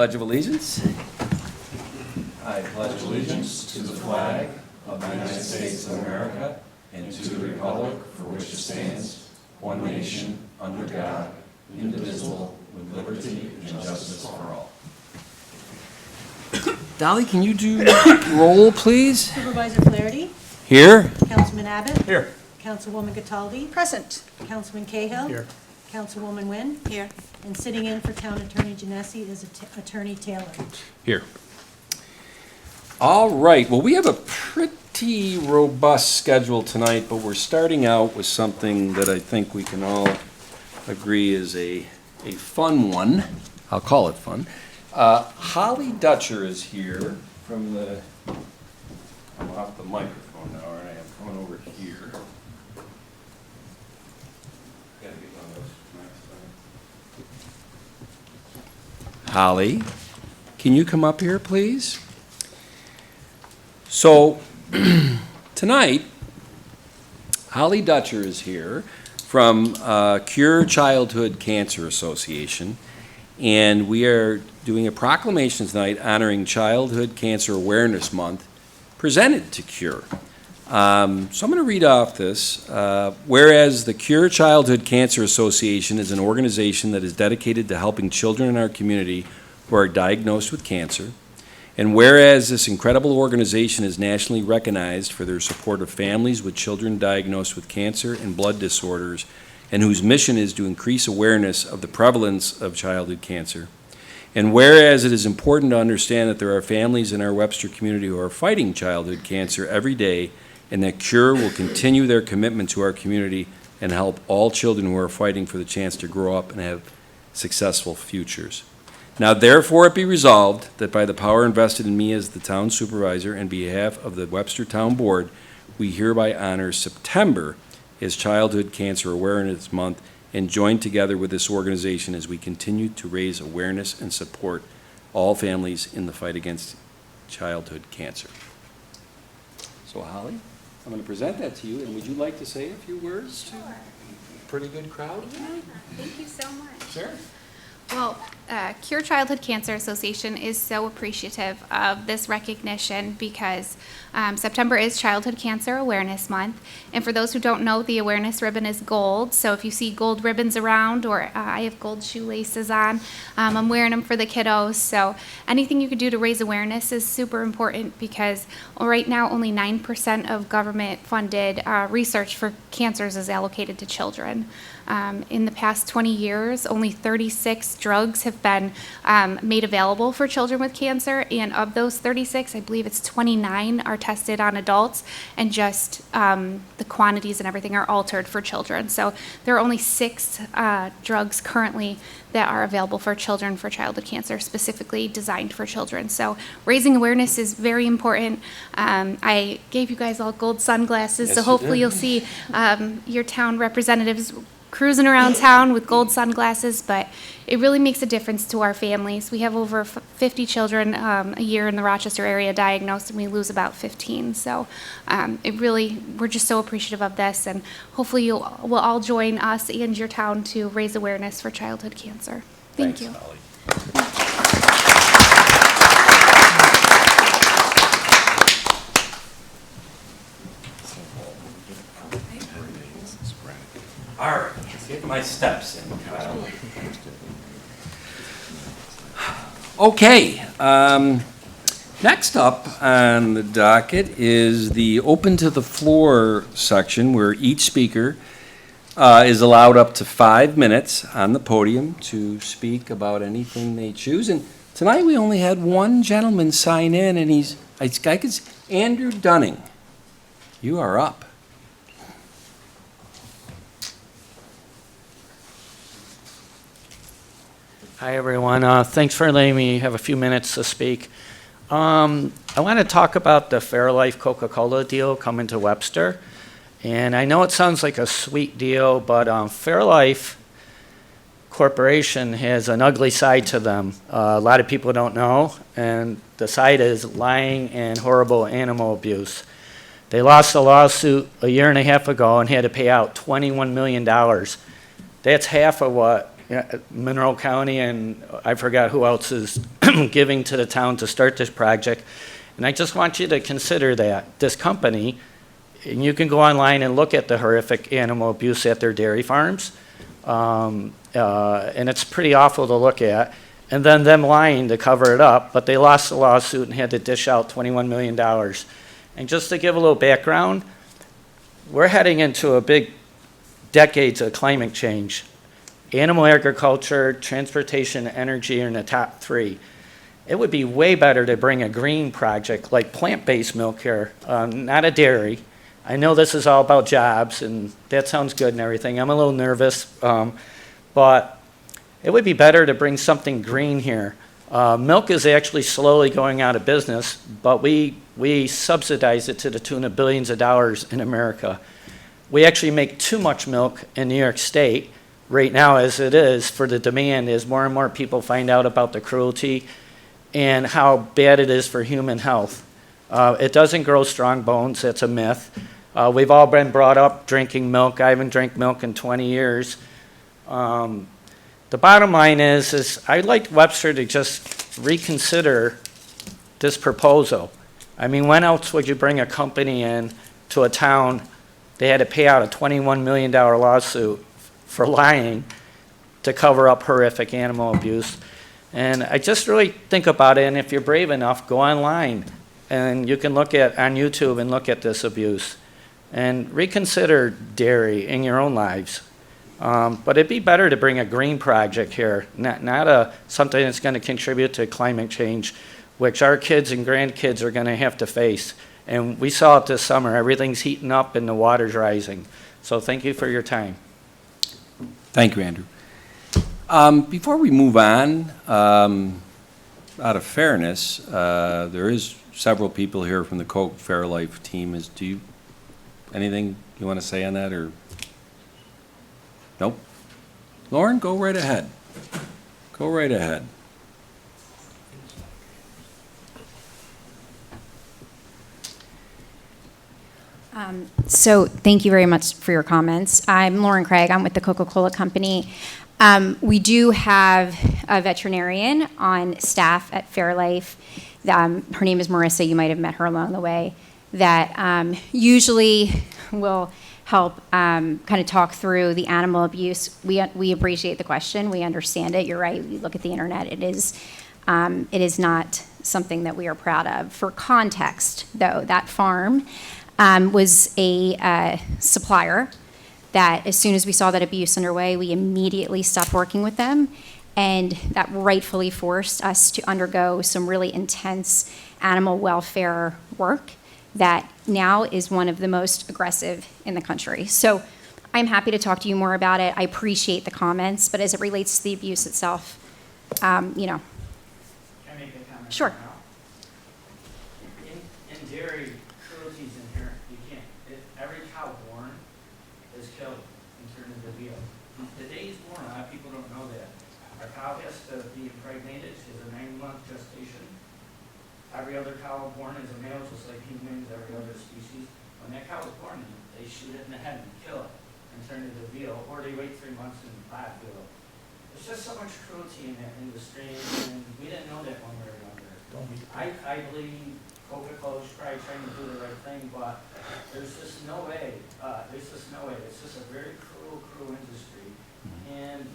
Pledge of Allegiance. I pledge allegiance to the flag of the United States of America and to the republic for which it stands, one nation, under God, indivisible, with liberty and justice for all. Dolly, can you do roll, please? Supervisor Flaherty. Here. Councilman Abbott. Here. Councilwoman Cataldi. Present. Councilman Cahill. Here. Councilwoman Wynn. Here. And sitting in for Town Attorney Genesi is Attorney Taylor. Here. All right, well, we have a pretty robust schedule tonight, but we're starting out with something that I think we can all agree is a fun one. I'll call it fun. Holly Dutcher is here from the, I'm off the microphone now, all right, I'm coming over here. Gotta get one of those next time. Holly, can you come up here, please? So, tonight, Holly Dutcher is here from Cure Childhood Cancer Association, and we are doing a proclamation tonight honoring Childhood Cancer Awareness Month presented to Cure. So I'm going to read off this. Whereas the Cure Childhood Cancer Association is an organization that is dedicated to helping children in our community who are diagnosed with cancer, and whereas this incredible organization is nationally recognized for their support of families with children diagnosed with cancer and blood disorders, and whose mission is to increase awareness of the prevalence of childhood cancer, and whereas it is important to understand that there are families in our Webster community who are fighting childhood cancer every day, and that Cure will continue their commitment to our community and help all children who are fighting for the chance to grow up and have successful futures. Now therefore it be resolved that by the power invested in me as the town supervisor and behalf of the Webster Town Board, we hereby honor September as Childhood Cancer Awareness Month and join together with this organization as we continue to raise awareness and support all families in the fight against childhood cancer. So Holly, I'm going to present that to you, and would you like to say a few words to a pretty good crowd? Yeah, thank you so much. Sure. Well, Cure Childhood Cancer Association is so appreciative of this recognition because September is Childhood Cancer Awareness Month. And for those who don't know, the awareness ribbon is gold. So if you see gold ribbons around, or I have gold shoelaces on, I'm wearing them for the kiddos. So anything you could do to raise awareness is super important because right now only 9% of government-funded research for cancers is allocated to children. In the past 20 years, only 36 drugs have been made available for children with cancer, and of those 36, I believe it's 29 are tested on adults, and just the quantities and everything are altered for children. So there are only 6 drugs currently that are available for children for childhood cancer, specifically designed for children. So raising awareness is very important. I gave you guys all gold sunglasses, Yes, so you hopefully did. you'll see your town representatives cruising around town with gold sunglasses, but it really makes a difference to our families. We have over 50 children a year in the Rochester area diagnosed, and we lose about 15. So we're just so appreciative of this, and hopefully you will all join us and your town to raise awareness for childhood cancer. Thank Thanks, you. Holly. All right, let's get my steps in, Kyle. Okay, next up on the docket is the open to the floor section where each speaker is allowed up to 5 minutes on the podium to speak about anything they choose. And tonight we only had one gentleman sign in, and Andrew Dunning. You are up. Hi, everyone. Thanks for letting me have a few minutes to speak. I want to talk about the Fairlife Coca-Cola deal coming to Webster. And I know it sounds like a sweet deal, but Fairlife Corporation has an ugly side to them. A lot of people don't know, and the side is lying and horrible animal abuse. They lost a lawsuit a year and a half ago and had to pay out $21 million. That's half of what Monroe County and I forgot who else is giving to the town to start this project. And I just want you to consider that this company, and you can go online and look at the horrific animal abuse at their dairy farms, and it's pretty awful to look at. And then them lying to cover it up, but they lost the lawsuit and had to dish out $21 million. And just to give a little background, we're heading into a big decades of climate change. Animal agriculture, transportation, energy are in the top 3. It would be way better to bring a green project like plant-based milk here, not a dairy. I know this is all about jobs, and that sounds good and everything. I'm a little nervous, but it would be better to bring something green here. Milk is actually slowly going out of business, but we subsidize it to the tune of billions of dollars in America. We actually make too much milk in New York State right now as it is for the demand as more and more people find out about the cruelty and how bad it is for human health. It doesn't grow strong bones, that's a myth. We've all been brought up drinking milk. I haven't drank milk in 20 years. The bottom line is I'd like Webster to just reconsider this proposal. I mean, when else would you bring a company in to a town? They had to pay out a $21 million lawsuit for lying to cover up horrific animal abuse. And I just really think about it, and if you're brave enough, go online and you can look at on YouTube and look at this abuse and reconsider dairy in your own lives. But it'd be better to bring a green project here, not something that's going to contribute to climate change, which our kids and grandkids are going to have to face. And we saw it this summer. Everything's heating up and the water's rising. So thank you for your time. Thank you, Andrew. Before we move on, out of fairness, there is several people here from the Coke Fairlife team. Anything you want to say on that, or? Nope. Lauren, go right ahead. Go right ahead. So thank you very much for your comments. I'm Lauren Craig. I'm with the Coca-Cola Company. We do have a veterinarian on staff at Fairlife. Her name is Marissa. You might have met her along the way. That usually will help kind of talk through the animal abuse. We appreciate the question. We understand it. You're right. We look at the internet. It is not something that we are proud of. For context, though, that farm was a supplier that as soon as we saw that abuse underway, we immediately stopped working with them. And that rightfully forced us to undergo some really intense animal welfare work that now is one of the most aggressive in the country. So I'm happy to talk to you more about it. I appreciate the comments, but as it relates to the abuse itself, Can I make a comment? Sure. In dairy, cruelty is inherent. You can't. Every cow born is killed and turned into veal. The day he's born, a lot of people don't know that. A cow has to be impregnated. She has a 9-month gestation. Every other cow born is a male, just like humans, every other species. When that cow is born, they shoot it in the head and kill it and turn it into veal, or they wait 3 months and buy veal. There's just so much cruelty in that industry, and we didn't know that when we were younger. I believe Coca-Cola is probably trying to do the right thing, but there's just no way. It's just a very cruel industry, and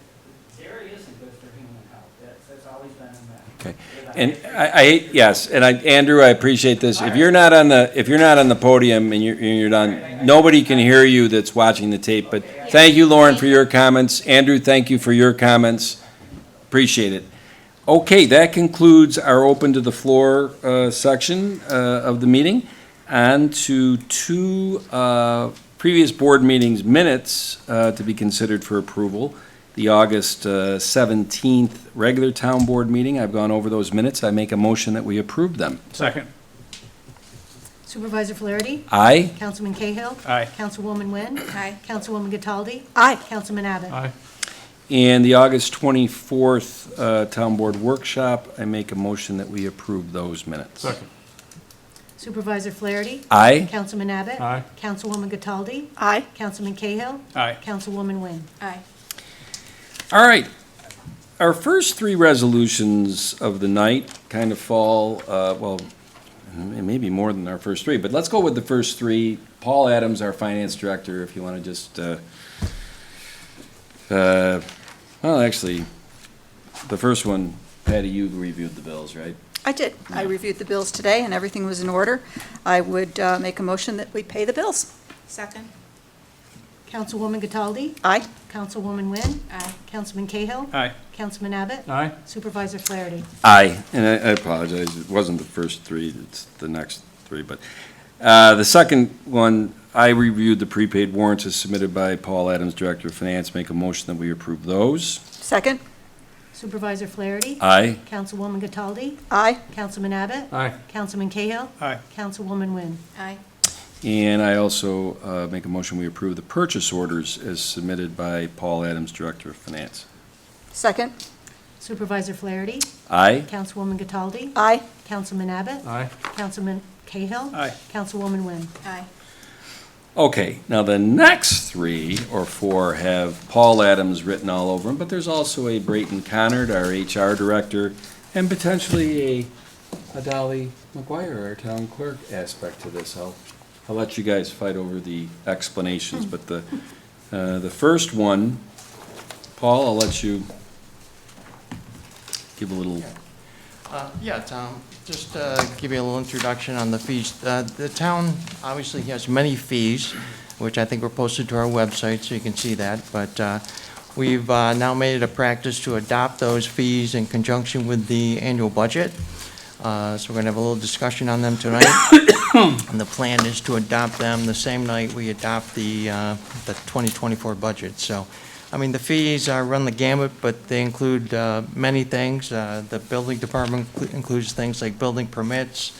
dairy isn't good for human health. That's always been in that. Okay. And yes, and Andrew, I appreciate this. If you're not on the podium and you're done, nobody can hear you that's watching the tape. But thank you, Lauren, for your comments. Andrew, thank you for your comments. Appreciate it. Okay, that concludes our open to the floor section of the meeting. On to 2 previous board meetings minutes to be considered for approval. The August 17th regular town board meeting. I've gone over those minutes. I make a motion that we approve them. Second. Supervisor Flaherty? Aye. Councilman Cahill? Aye. Councilwoman Nguyen? Aye. Councilwoman Cataldi? Aye. Councilman Abbott? Aye. And the August 24th town board workshop, I make a motion that we approve those minutes. Second. Supervisor Flaherty? Aye. Councilman Abbott? Aye. Councilwoman Cataldi? Aye. Councilman Cahill? Aye. Councilwoman Nguyen? Aye. All right. our first three resolutions of the night kind of fall, well, maybe more than our first three, but let's go with the first three. Paul Adams, our finance director, if you want to just, well, actually, the first one, Patty, you reviewed the bills, right? I did. I reviewed the bills today, and everything was in order. I would make a motion that we pay the bills. Second. Councilwoman Cataldi? Aye. Councilwoman Wynn? Aye. Councilman Cahill? Aye. Councilman Abbott? Aye. Supervisor Flaherty? Aye, and I apologize, it wasn't the first three, it's the next three, but, the second one, I reviewed the prepaid warrants as submitted by Paul Adams, Director of Finance, make a motion that we approve those. Second. Supervisor Flaherty? Aye. Councilwoman Cataldi? Aye. Councilman Abbott? Aye. Councilman Cahill? Aye. Councilwoman Wynn? Aye. And I also make a motion, we approve the purchase orders as submitted by Paul Adams, Director of Finance. Second. Supervisor Flaherty? Aye. Councilwoman Cataldi? Aye. Councilman Abbott? Aye. Councilman Cahill? Aye. Councilwoman Wynn? Aye. Okay, now the next three or four have Paul Adams written all over them, but there's also a Brayton Connard, our HR Director, and potentially a Dolly McGuire, our Town Clerk, aspect to this. I'll let you guys fight over the explanations, but the first one, Paul, I'll let you give a little. Yeah, Tom, just give you a little introduction on the fees. The town obviously has many fees, which I think were posted to our website, so you can see that. But we've now made it a practice to adopt those fees in conjunction with the annual budget. So we're going to have a little discussion on them tonight. And the plan is to adopt them the same night we adopt the 2024 budget. So, I mean, the fees run the gamut, but they include many things. The building department includes things like building permits,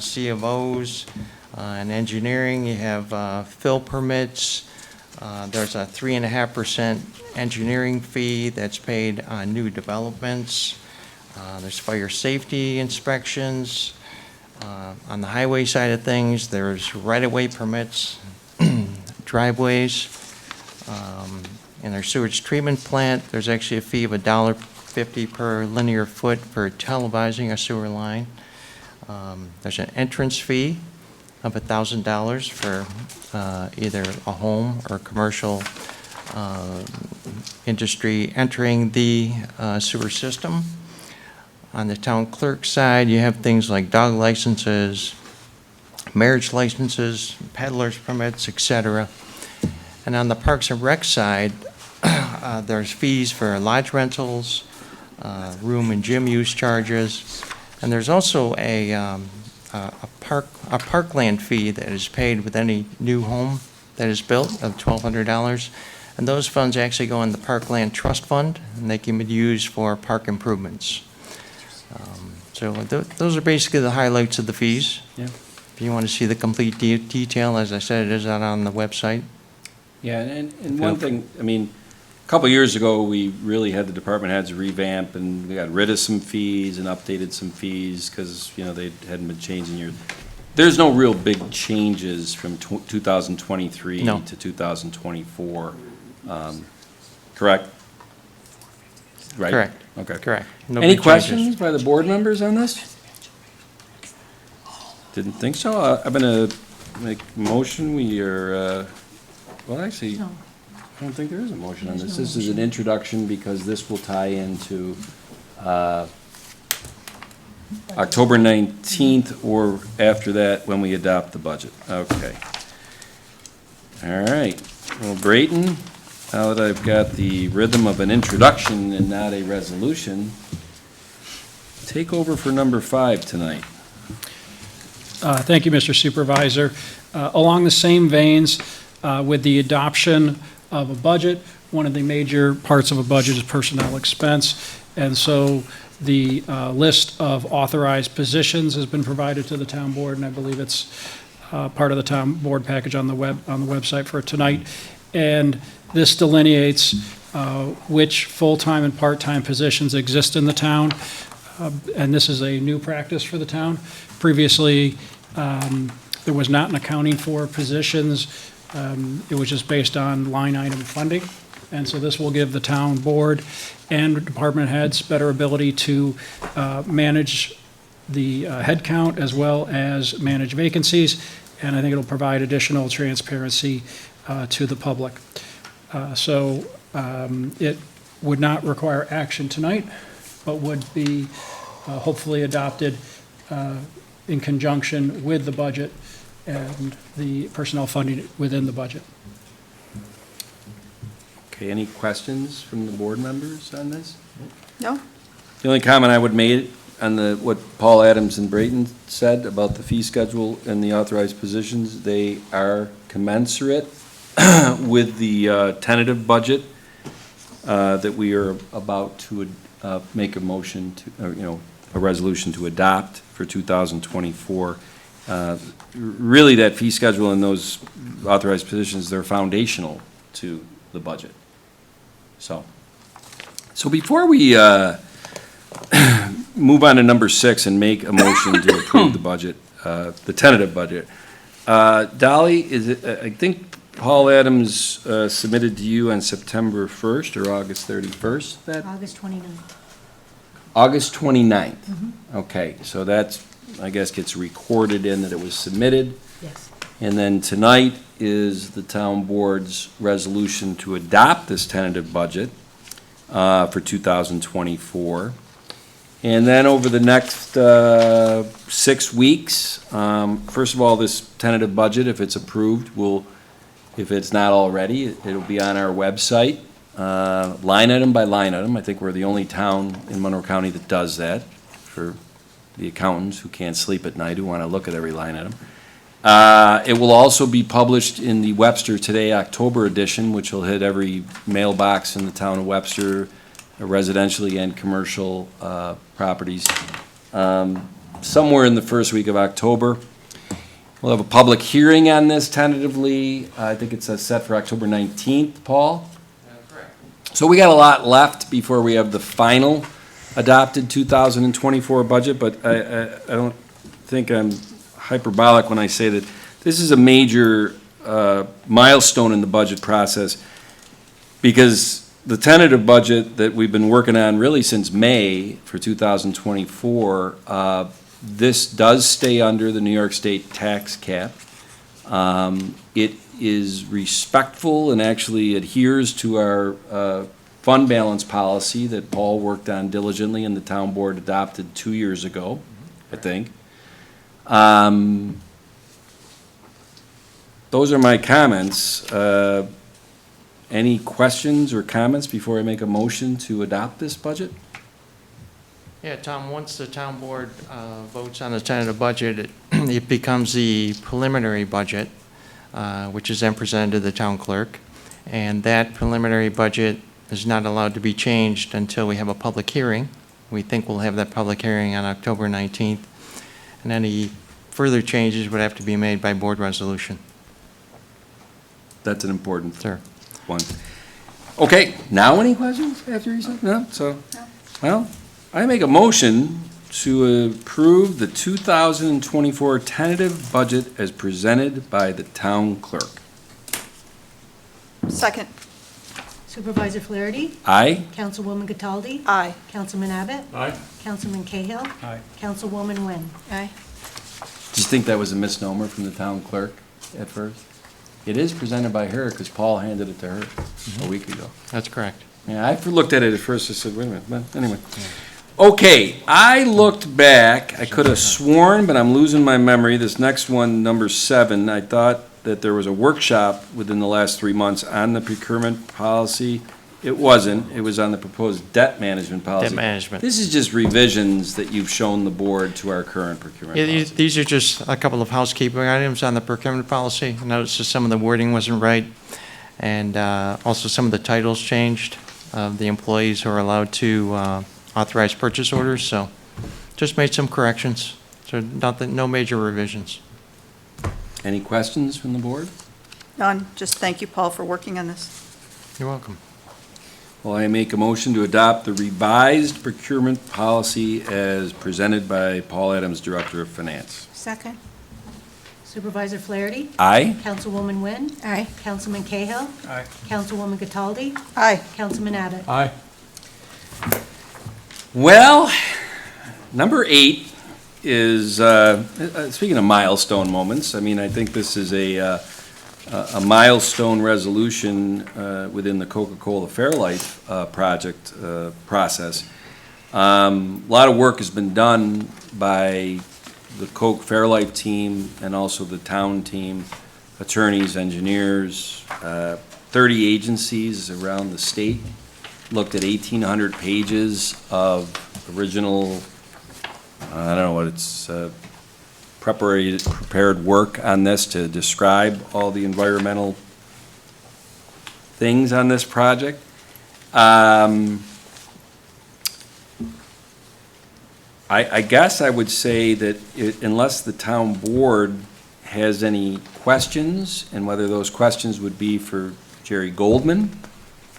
C of Os, and engineering. You have fill permits. There's a 3.5% engineering fee that's paid on new developments. There's fire safety inspections. On the highway side of things, there's right-of-way permits, driveways. In our sewage treatment plant, there's actually a fee of $1.50 per linear foot for televising a sewer line. There's an entrance fee of $1,000 for either a home or commercial industry entering the sewer system. On the town clerk side, you have things like dog licenses, marriage licenses, peddler's permits, etc. And on the Parks and Rec side, there's fees for lodge rentals, room and gym use charges, and there's also a parkland fee that is paid with any new home that is built of $1,200. And those funds actually go in the Parkland Trust Fund, and they can be used for park improvements. So those are basically the highlights of the fees. Yeah. If you want to see the complete detail, as I said, it is out on the website. Yeah, and one thing, I mean, a couple of years ago, we really had the department heads revamp, and we got rid of some fees and updated some fees, because, you know, they hadn't been changing your, there's no real big changes from 2023 No. to 2024, correct? Right? Correct. Okay. Correct. No Any big changes. questions by the board members on this? Didn't think so. I'm going to make a motion. We are, well, actually, No. I don't think there is a motion on this. There's no This is an introduction because this will tie into October 19th or after that when we adopt the budget. Okay. All right. Well, Brayton, now that I've got the rhythm of an introduction and not a resolution, take over for number 5 tonight. Thank you, Mr. Supervisor. Along the same veins, with the adoption of a budget, one of the major parts of a budget is personnel expense. And so the list of authorized positions has been provided to the town board, and I believe it's part of the town board package on the website for tonight. And this delineates which full-time and part-time positions exist in the town. And this is a new practice for the town. Previously, there was not an accounting for positions. It was just based on line item funding. And so this will give the town board and department heads better ability to manage the headcount as well as manage vacancies. And I think it'll provide additional transparency to the public. It would not require action tonight, but would be hopefully adopted in conjunction with the budget and the personnel funding within the budget. Okay, any questions from the board members on this? No? The only comment I would make on what Paul Adams and Brayton said about the fee schedule and the authorized positions, they are commensurate with the tentative budget that we are about to make a motion to, or, a resolution to adopt for 2024. Really, that fee schedule and those authorized positions, they're foundational to the budget. So before we move on to number 6 and make a motion to approve the budget, the tentative budget, Dolly, I think Paul Adams submitted to you on September 1st or August 31st, that? August 29th. August 29th. Okay, so that's, I guess, gets recorded in that it was submitted. Yes. And then tonight is the town board's resolution to adopt this tentative budget for 2024. And then over the next 6 weeks, first of all, this tentative budget, if it's approved, if it's not already, it'll be on our website, line item by line item. I think we're the only town in Monroe County that does that, for the accountants who can't sleep at night, who want to look at every line item. It will also be published in the Webster Today October edition, which will hit every mailbox in the town of Webster, residentially and commercial properties, somewhere in the first week of October. We'll have a public hearing on this tentatively. I think it's set for October 19th, Paul? Correct. So we got a lot left before we have the final adopted 2024 budget, but I don't think I'm hyperbolic when I say that this is a major milestone in the budget process, because the tentative budget that we've been working on really since May for 2024, this does stay under the New York State tax cap. It is respectful and actually adheres to our fund balance policy that Paul worked on diligently and the town board adopted 2 years ago, I think. Those are my comments. Any questions or comments before I make a motion to adopt this budget? Yeah, Tom, once the town board votes on the tentative budget, it becomes the preliminary budget, which is then presented to the town clerk. And that preliminary budget is not allowed to be changed until we have a public hearing. We think we'll have that public hearing on October 19th. And any further changes would have to be made by board resolution. That's an important Sure. one. Okay, now any questions after you said, no? So, well, I make a motion to approve the 2024 tentative budget as presented by the town clerk. Second. Supervisor Flaherty? Aye? Councilwoman Cataldi? Aye. Councilman Abbott? Aye. Councilman Cahill? Aye. Councilwoman Nguyen? Aye. Do you think that was a misnomer from the town clerk at first? It is presented by her because Paul handed it to her a week ago. That's correct. Yeah, I looked at it at first, I said, wait a minute, but anyway. Okay, I looked back, I could have sworn, but I'm losing my memory, this next one, number 7, I thought that there was a workshop within the last 3 months on the procurement policy. It wasn't, it was on the proposed debt management policy. Debt management. This is just revisions that you've shown the board to our current procurement Yeah, policy. these are just a couple of housekeeping items on the procurement policy. I noticed that some of the wording wasn't right, and also some of the titles changed. The employees who are allowed to authorize purchase orders, so just made some corrections. So no major revisions. Any questions from the board? None. Just thank you, Paul, for working on this. You're welcome. Well, I make a motion to adopt the revised procurement policy as presented by Paul Adams, Director of Finance. Second. Supervisor Flaherty. Aye? Councilwoman Wynn. Aye. Councilman Cahill. Aye. Councilwoman Cataldi. Aye. Councilman Abbott. Aye. Well, number 8 is, speaking of milestone moments, I mean, I think this is a milestone resolution within the Coca-Cola Fairlife project process. A lot of work has been done by the Coke Fairlife team and also the town team, attorneys, engineers, 30 agencies around the state, looked at 1,800 pages of original, I don't know what it's, prepared work on this to describe all the environmental things on this project. I guess I would say that unless the town board has any questions, and whether those questions would be for Jerry Goldman,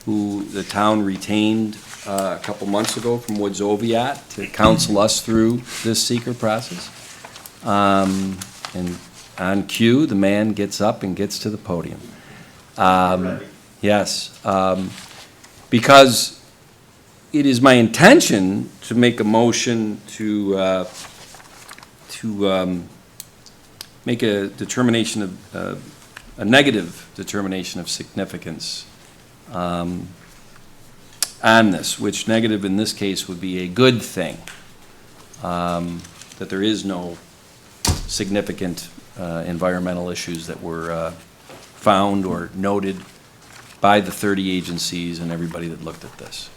who the town retained a couple months ago from Woods Oviatt to counsel us through this seeker process. And on cue, the man gets up and gets to the podium. Yes, because it is my intention to make a motion to make a determination of, a negative determination of significance on this, which negative in this case would be a good thing, that there is no significant environmental issues that were found or noted by the 30 agencies and everybody that looked at this.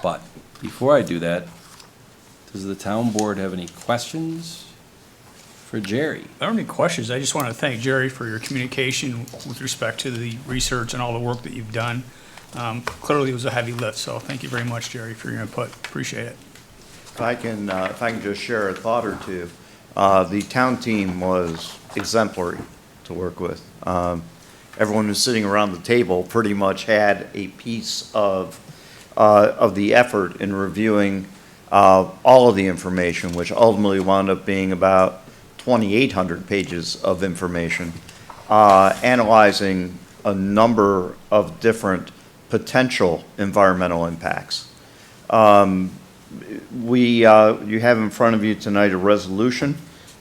But before I do that, does the town board have any questions for Jerry? I don't have any questions. I just want to thank Jerry for your communication with respect to the research and all the work that you've done. Clearly, it was a heavy lift, so thank you very much, Jerry, for your input. Appreciate it. If I can just share a thought or two. The town team was exemplary to work with. Everyone who's sitting around the table pretty much had a piece of the effort in reviewing all of the information, which ultimately wound up being about 2,800 pages of information, analyzing a number of different potential environmental impacts. You have in front of you tonight a resolution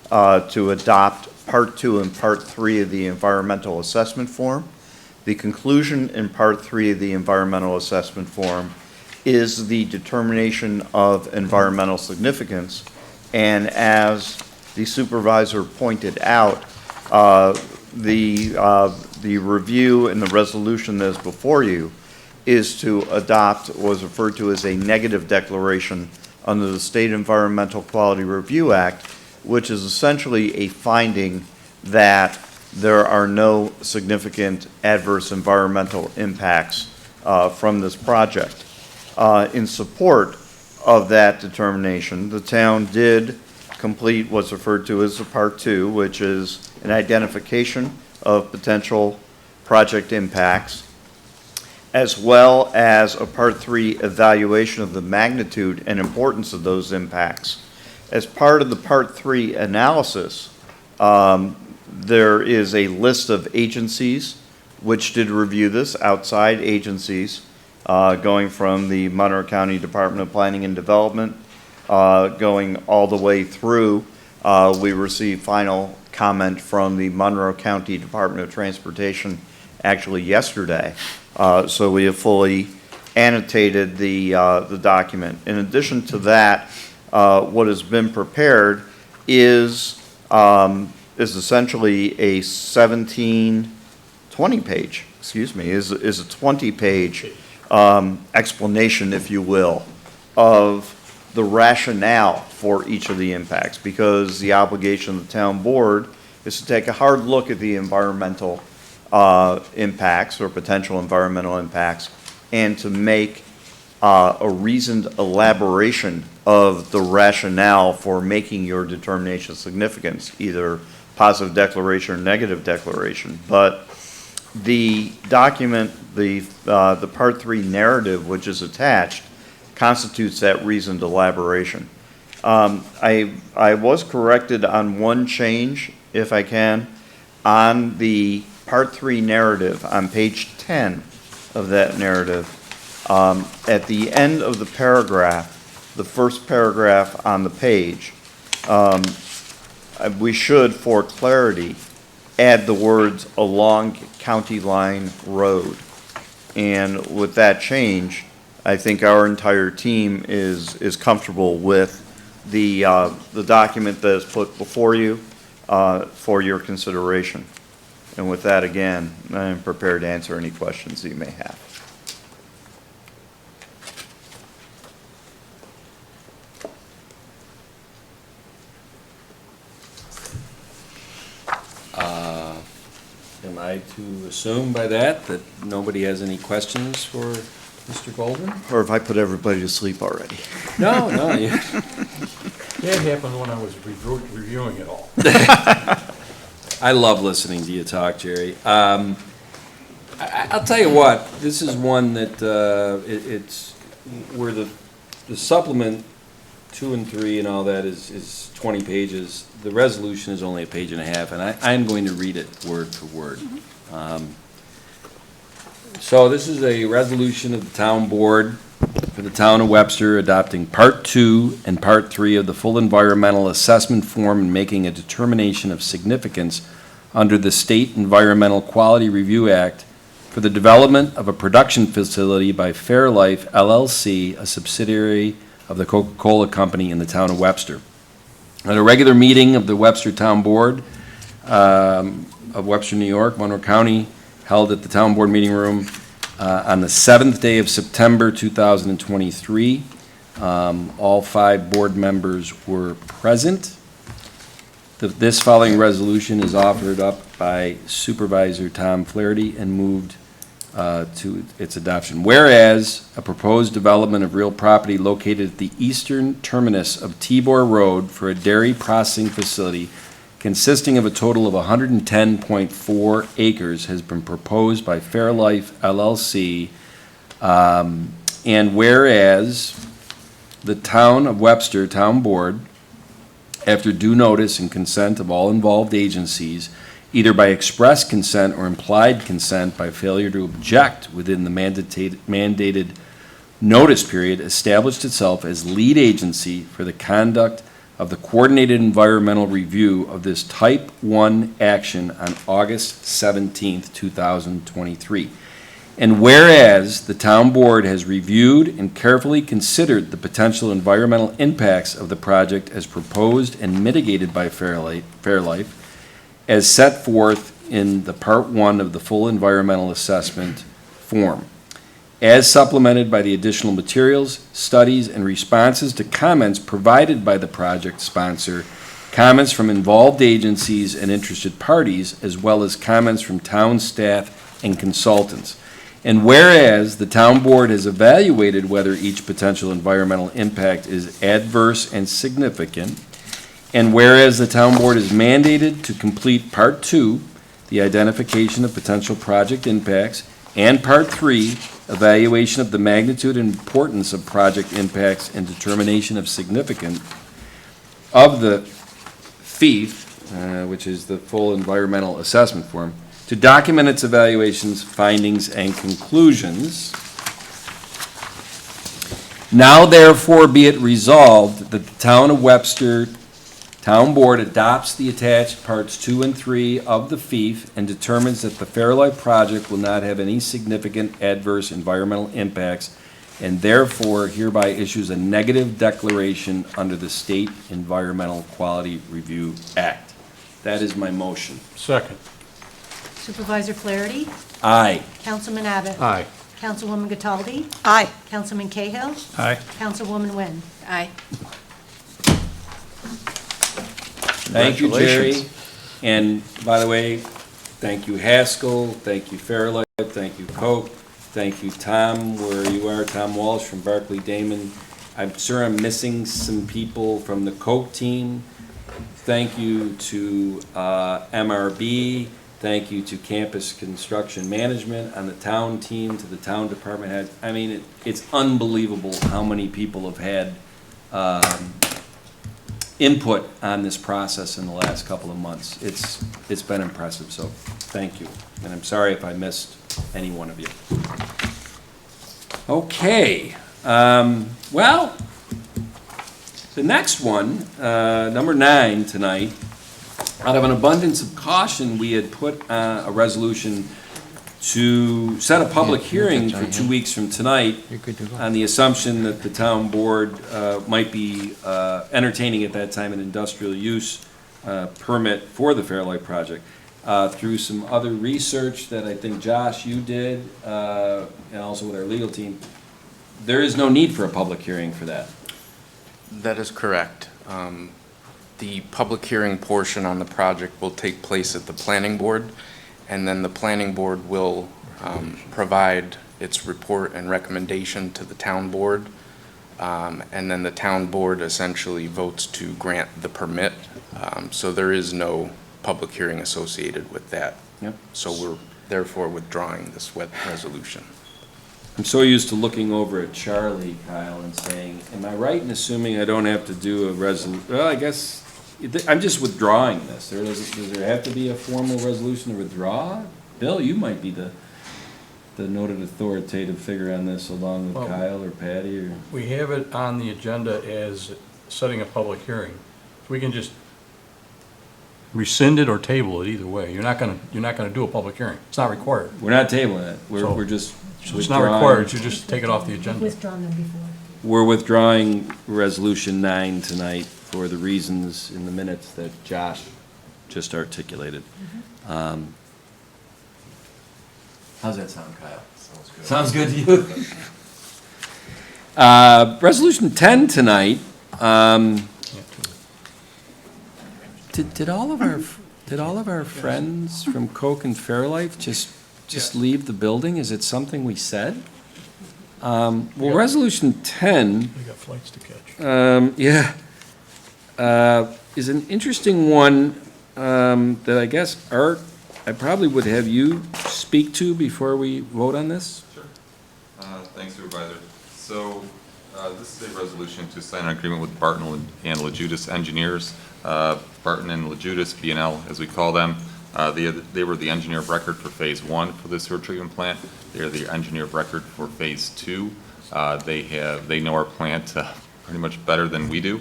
to adopt Part 2 and Part 3 of the environmental assessment form. The conclusion in Part 3 of the environmental assessment form is the determination of environmental significance. And as the supervisor pointed out, the review and the resolution that is before you is to adopt what was referred to as a negative declaration under the State Environmental Quality Review Act, which is essentially a finding that there are no significant adverse environmental impacts from this project. In support of that determination, the town did complete what's referred to as a Part 2, which is an identification of potential project impacts, as well as a Part 3 evaluation of the magnitude and importance of those impacts. As part of the Part 3 analysis, there is a list of agencies which did review this, outside agencies, going from the Monroe County Department of Planning and Development, going all the way through. We received final comment from the Monroe County Department of Transportation actually yesterday. So we have fully annotated the document. In addition to that, what has been prepared is essentially a 20-page, is a 20-page explanation, if you will, of the rationale for each of the impacts, because the obligation of the town board is to take a hard look at the environmental impacts or potential environmental impacts and to make a reasoned elaboration of the rationale for making your determination of significance, either positive declaration or negative declaration. But the document, the Part 3 narrative, which is attached, constitutes that reasoned elaboration. I was corrected on one change if I can, on the Part 3 narrative, on page 10 of that narrative, at the end of the paragraph, the first paragraph on the page, we should, for clarity, add the words "along County Line Road." And with that change, I think our entire team is comfortable with the document that is put before you for your consideration. And with that, again, I am prepared to answer any questions that you may have. Am I to assume by that nobody has any questions for Mr. Goldman? Or have I put everybody to sleep already? No, no. That happened when I was reviewing it all. I love listening to you talk, Jerry. I'll tell you what, this is one that it's where the supplement 2 and 3 and all that is 20 pages. The resolution is only a page and a half, and I'm going to read it word for word. So this is a resolution of the town board for the town of Webster adopting Part 2 and Part 3 of the full environmental assessment form and making a determination of significance under the State Environmental Quality Review Act for the development of a production facility by Fairlife LLC, a subsidiary of the Coca-Cola Company in the town of Webster. At a regular meeting of the Webster Town Board of Webster, New York, Monroe County, held at the Town Board Meeting Room on the 7th day of September 2023. All 5 board members were present. This following resolution is offered up by Supervisor Tom Flaherty and moved to its adoption. Whereas a proposed development of real property located at the eastern terminus of Tibor Road for a dairy processing facility consisting of a total of 110.4 acres has been proposed by Fairlife LLC. And whereas the Town of Webster Town Board, after due notice and consent of all involved agencies, either by express consent or implied consent by failure to object within the mandated notice period, established itself as lead agency for the conduct of the coordinated environmental review of this Type 1 action on August 17th, 2023. And whereas the town board has reviewed and carefully considered the potential environmental impacts of the project as proposed and mitigated by Fairlife, as set forth in the Part 1 of the full environmental assessment form, as supplemented by the additional materials, studies, and responses to comments provided by the project sponsor, comments from involved agencies and interested parties, as well as comments from town staff and consultants. And whereas the town board has evaluated whether each potential environmental impact is adverse and significant, and whereas the town board is mandated to complete Part 2, the identification of potential project impacts, and Part 3, evaluation of the magnitude and importance of project impacts and determination of significance of the FEEF, which is the full environmental assessment form, to document its evaluations, findings, and conclusions. Now therefore be it resolved that the town of Webster Town Board adopts the attached Parts 2 and 3 of the FEEF and determines that the Fairlife project will not have any significant adverse environmental impacts, and therefore hereby issues a negative declaration under the State Environmental Quality Review Act. That is my motion. Second. Supervisor Flaherty? Aye. Councilman Abbott? Aye. Councilwoman Cataldi? Aye. Councilman Cahill? Aye. Councilwoman Wynn? Aye. Thank you, Jerry. Congratulations. And by the way, thank you Haskell, thank you Fairlife, thank you Coke, thank you Tom, where you are, Tom Walsh from Barclay Damon. I'm sure I'm missing some people from the Coke team. Thank you to MRB. Thank you to Campus Construction Management on the town team, to the town department head. I mean, it's unbelievable how many people have had input on this process in the last couple of months. It's been impressive, so thank you. And I'm sorry if I missed any one of you. Okay, well, the next one, number 9 tonight, out of an abundance of caution, we had put a resolution to set a public hearing for 2 weeks from tonight You're good to go. on the assumption that the town board might be entertaining at that time an industrial use permit for the Fairlight project. Through some other research that I think, Josh, you did, and also with our legal team, there is no need for a public hearing for that. That is correct. The public hearing portion on the project will take place at the planning board, and then the planning board will provide its report and recommendation to the town board. And then the town board essentially votes to grant the permit. So there is no public hearing associated with that. Yep. So we're therefore withdrawing this resolution. I'm so used to looking over at Charlie, Kyle, and saying, am I right in assuming I don't have to do a well, I guess, I'm just withdrawing this. Does there have to be a formal resolution to withdraw? Bill, you might be the noted authoritative figure on this, along with Well, Kyle or Patty, or, We have it on the agenda as setting a public hearing. We can just rescind it or table it either way. You're not gonna do a public hearing. It's not required. we're not tabling it. So- We're just So it's not withdrawing- required, you just take it off the agenda. Withdrawn them before. We're withdrawing Resolution 9 tonight for the reasons in the minutes that Josh just articulated. How's that sound, Kyle? Sounds good to you? Resolution 10 tonight, did all of our friends from Coke and Fairlife just leave the building? Is it something we said? Well, Resolution 10, We got flights to catch. is an interesting one that I guess, Art, I probably would have you speak to before we vote on this. Sure. Thanks, Supervisor. So, this is a resolution to sign an agreement with Barton and LaJudas Engineers. Barton and LaJudas, B&L as we call them, they were the engineer of record for Phase 1 for the sewer treatment plant. They are the engineer of record for Phase 2. They know our plant pretty much better than we do.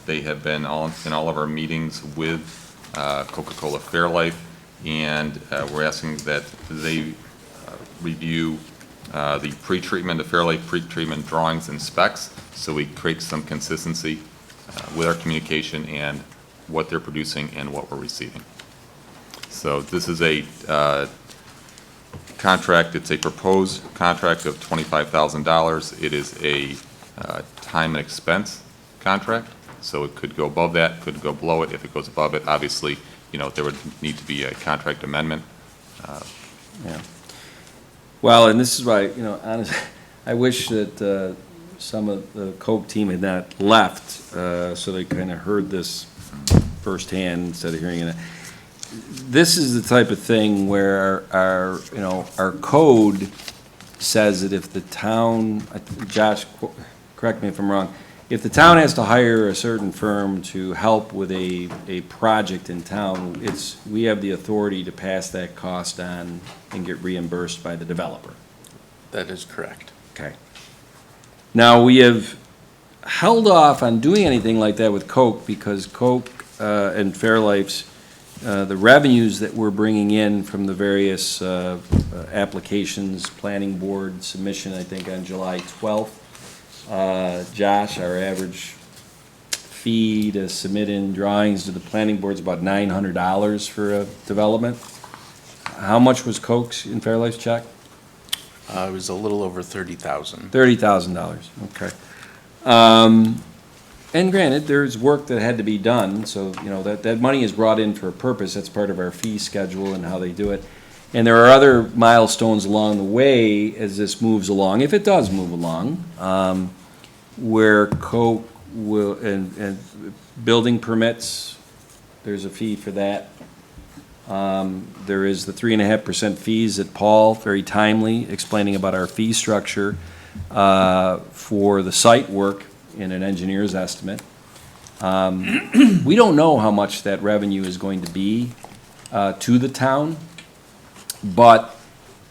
They have been in all of our meetings with Coca-Cola Fairlife, and we're asking that they review the pretreatment, the Fairlife pretreatment drawings and specs, so we create some consistency with our communication and what they're producing and what we're receiving. So this is a contract, it's a proposed contract of $25,000. It is a time and expense contract, so it could go above that, could go below it. If it goes above it, obviously, there would need to be a contract amendment. Yeah. Well, and this is why, honestly, I wish that some of the Coke team had not left, so they kind of heard this firsthand instead of hearing it. This is the type of thing where our code says that if the town, Josh, correct me if I'm wrong, if the town has to hire a certain firm to help with a project in town, we have the authority to pass that cost on and get reimbursed by the developer. That is correct. Okay. Now, we have held off on doing anything like that with Coke because Coke and Fairlife's, the revenues that we're bringing in from the various applications, planning board submission, I think on July 12th. Josh, our average fee to submit in drawings to the planning board is about $900 for a development. How much was Coke's and Fairlife's check? It was a little over $30,000. $30,000, okay. And granted, there's work that had to be done, so, that money is brought in for a purpose. That's part of our fee schedule and how they do it. And there are other milestones along the way as this moves along, if it does move along, where Coke will, and building permits, there's a fee for that. There is the 3.5% fees that Paul, very timely, explaining about our fee structure for the site work in an engineer's estimate. We don't know how much that revenue is going to be to the town, but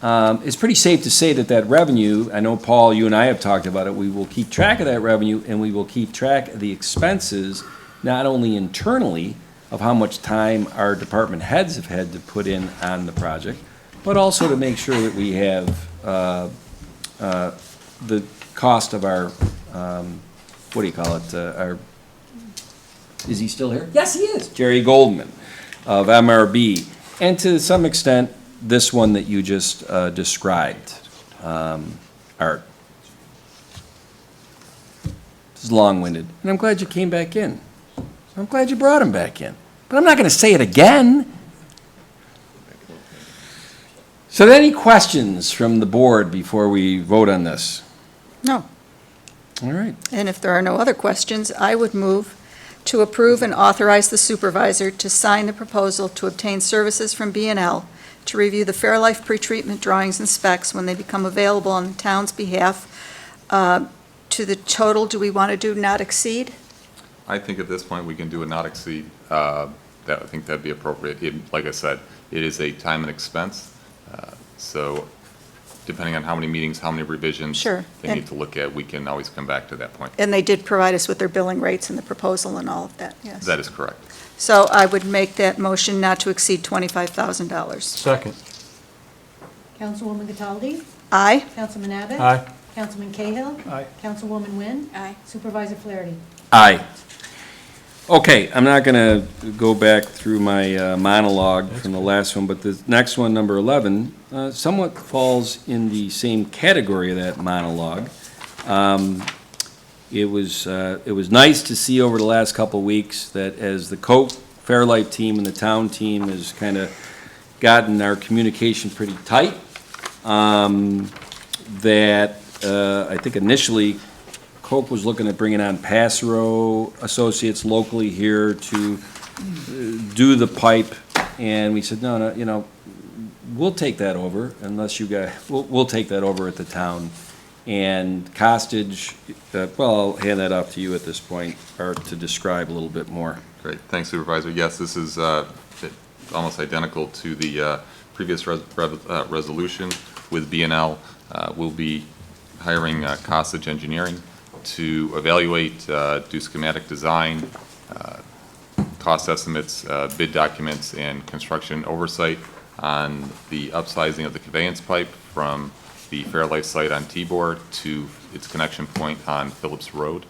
it's pretty safe to say that that revenue, I know, Paul, you and I have talked about it, we will keep track of that revenue, and we will keep track of the expenses, not only internally of how much time our department heads have had to put in on the project, but also to make sure that we have the cost of our, what do you call it, our, is he still here? Yes, he is. Jerry Goldman of MRB, and to some extent, this one that you just described, Art. This is long-winded, and I'm glad you came back in. I'm glad you brought him back in, but I'm not going to say it again. So, are there any questions from the board before we vote on this? No. All right. And if there are no other questions, I would move to approve and authorize the supervisor to sign the proposal to obtain services from B&L to review the Fairlife pretreatment drawings and specs when they become available on the town's behalf. To the total, do we want to do not exceed? I think at this point, we can do a not exceed. I think that'd be appropriate. Like I said, it is a time and expense. So depending on how many meetings, how many revisions Sure. they need to look at, we can always come back to that point. And they did provide us with their billing rates and the proposal and all of that, yes. That is correct. So I would make that motion not to exceed $25,000. Second. Councilwoman Cataldi? Aye? Councilman Abbott? Aye. Councilman Cahill? Aye. Councilwoman Wynn? Aye. Supervisor Flaherty? Aye. Okay, I'm not going to go back through my monologue from the last one, but the next one, number 11, somewhat falls in the same category of that monologue. It was nice to see over the last couple of weeks that as the Fairlife team and the town team has kind of gotten our communication pretty tight, that I think initially Coke was looking at bringing on Passero Associates locally here to do the pipe, and we said, no, we'll take that over unless you guys, we'll take that over at the town. And Costage, well, I'll hand that off to you at this point, Art, to describe a little bit more. Great. Thanks, Supervisor. Yes, this is almost identical to the previous resolution with B&L. We'll be hiring Costage Engineering to evaluate, do schematic design, cost estimates, bid documents, and construction oversight on the upsizing of the conveyance pipe from the Fairlife site on Tibor to its connection point on Phillips Road.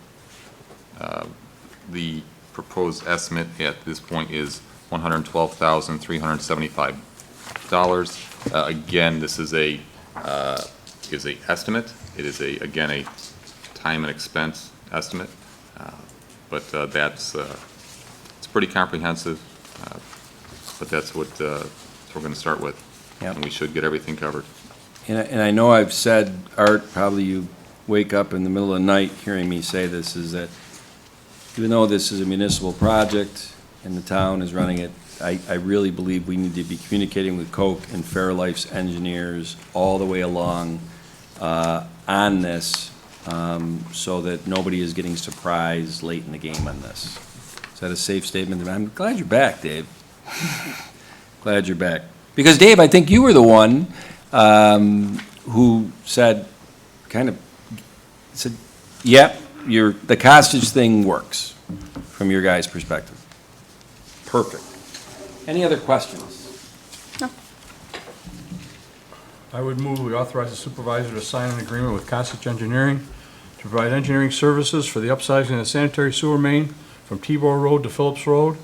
The proposed estimate at this point is $112,375. Again, this is a estimate. It is again a time and expense estimate, but it's pretty comprehensive. But that's what we're going to start with, Yep. and we should get everything covered. And I know I've said, Art, probably you wake up in the middle of the night hearing me say this, is that even though this is a municipal project and the town is running it, I really believe we need to be communicating with Coke and Fairlife's engineers all the way along on this, so that nobody is getting surprised late in the game on this. Is that a safe statement? I'm glad you're back, Dave. Glad you're back. Because, Dave, I think you were the one who said, yep, the Costage thing works from your guys' perspective. Perfect. Any other questions? No. I would move we authorize the supervisor to sign an agreement with Costage Engineering to provide engineering services for the upsizing of the sanitary sewer main from Tibor Road to Phillips Road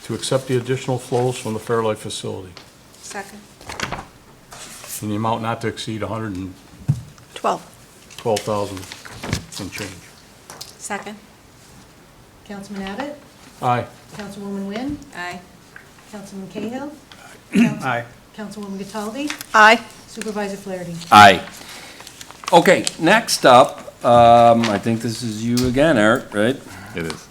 to accept the additional flows from the Fairlife facility Second. in the amount not to exceed 12. and change. Second. Councilman Abbott? Aye. Councilwoman Wynn? Aye. Councilman Cahill? Aye. Councilwoman Cataldi? Aye. Supervisor Flaherty? Aye. Okay, next up, I think this is you again, Art, right? It is.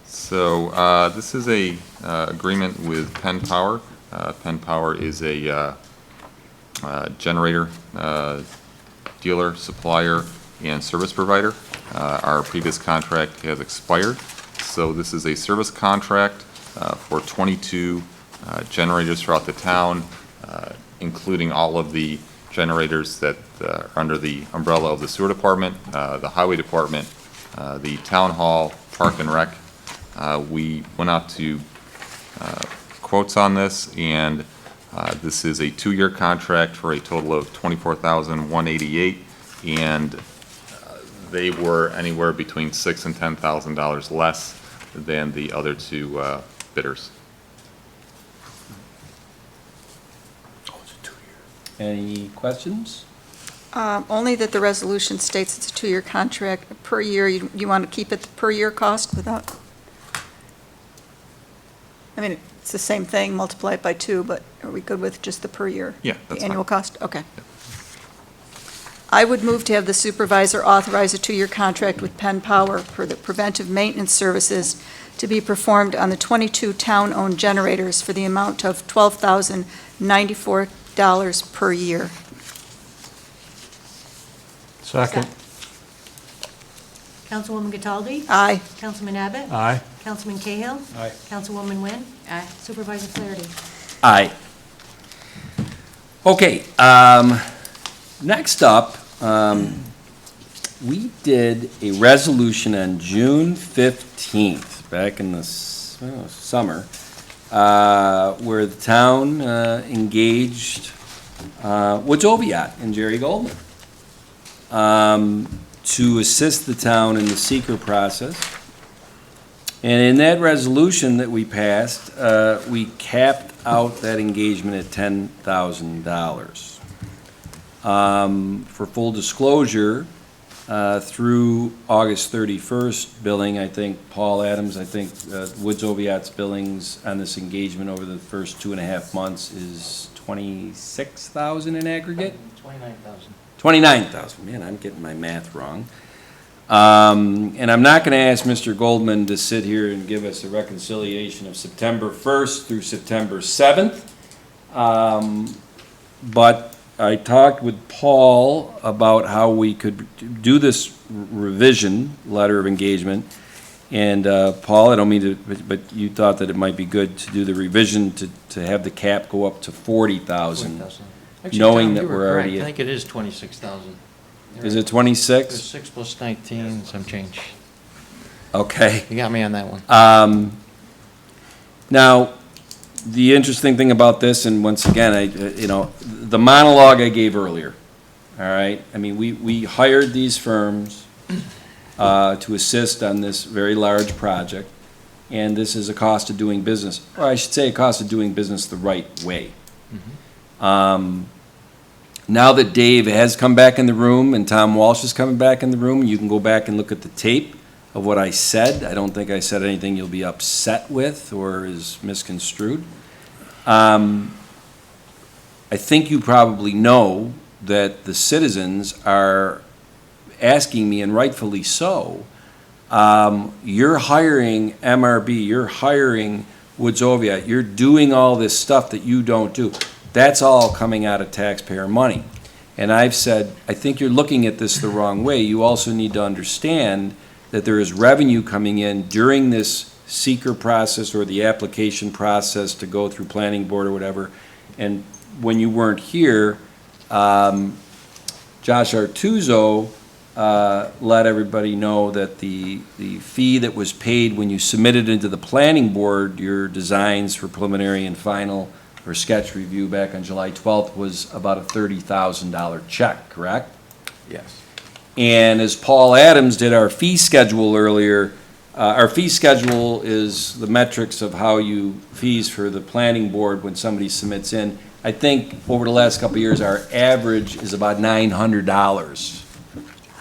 So this is a agreement with Penn Power. Penn Power is a generator dealer, supplier, and service provider. Our previous contract has expired, so this is a service contract for 22 generators throughout the town, including all of the generators that are under the umbrella of the sewer department, the highway department, the town hall, park and rec. We went out to quotes on this, and this is a 2-year contract for a total of $24,188, and they were anywhere between $6,000 and $10,000 less than the other two bidders. Any questions? Only that the resolution states it's a 2-year contract per year. You want to keep it the per year cost without? I mean, it's the same thing, multiply it by 2, but are we good with just the per year? Yeah, that's The annual fine. cost? Okay. I would move to have the supervisor authorize a 2-year contract with Penn Power for the preventive maintenance services to be performed on the 22 town-owned generators for the amount of $12,094 per year. Second. Councilwoman Cataldi? Aye. Councilman Abbott? Aye. Councilman Cahill? Aye. Councilwoman Wynn? Aye. Supervisor Flaherty? Aye. Okay, next up, we did a resolution on June 15th, back in the summer, where the town engaged Woods Oviatt and Jerry Goldman to assist the town in the seeker process. And in that resolution that we passed, we capped out that engagement at $10,000. For full disclosure, through August 31st billing, I think, Paul Adams, I think Woods Oviatt's billings on this engagement over the first 2.5 months is $26,000 in aggregate? $29,000. 29,000, man, I'm getting my math wrong. And I'm not going to ask Mr. Goldman to sit here and give us a reconciliation of September 1st through September 7th. But I talked with Paul about how we could do this revision, letter of engagement. And Paul, I don't mean to, but you thought that it might be good to do the revision to have the cap go up to 40,000. Actually, Knowing Tom, that you were we're correct. already I at- think it is 26,000. Is it It's 26? 6 plus 19, some change. Okay. You got me on that one. Now, the interesting thing about this, and once again, the monologue I gave earlier, all right? I mean, we hired these firms to assist on this very large project, and this is a cost of doing business, or I should say a cost of doing business the right way. Now that Dave has come back in the room and Tom Walsh is coming back in the room, you can go back and look at the tape of what I said. I don't think I said anything you'll be upset with or is misconstrued. I think you probably know that the citizens are asking me, and rightfully so, you're hiring MRB, you're hiring Woods Oviatt, you're doing all this stuff that you don't do. That's all coming out of taxpayer money. And I've said, I think you're looking at this the wrong way. You also need to understand that there is revenue coming in during this seeker process or the application process to go through planning board or whatever. And when you weren't here, Josh Artuzo let everybody know that the fee that was paid when you submitted into the planning board your designs for preliminary and final or sketch review back on July 12th was about a $30,000 check, correct? Yes. And as Paul Adams did our fee schedule earlier, our fee schedule is the metrics of how you fees for the planning board when somebody submits in. I think over the last couple of years, our average is about $900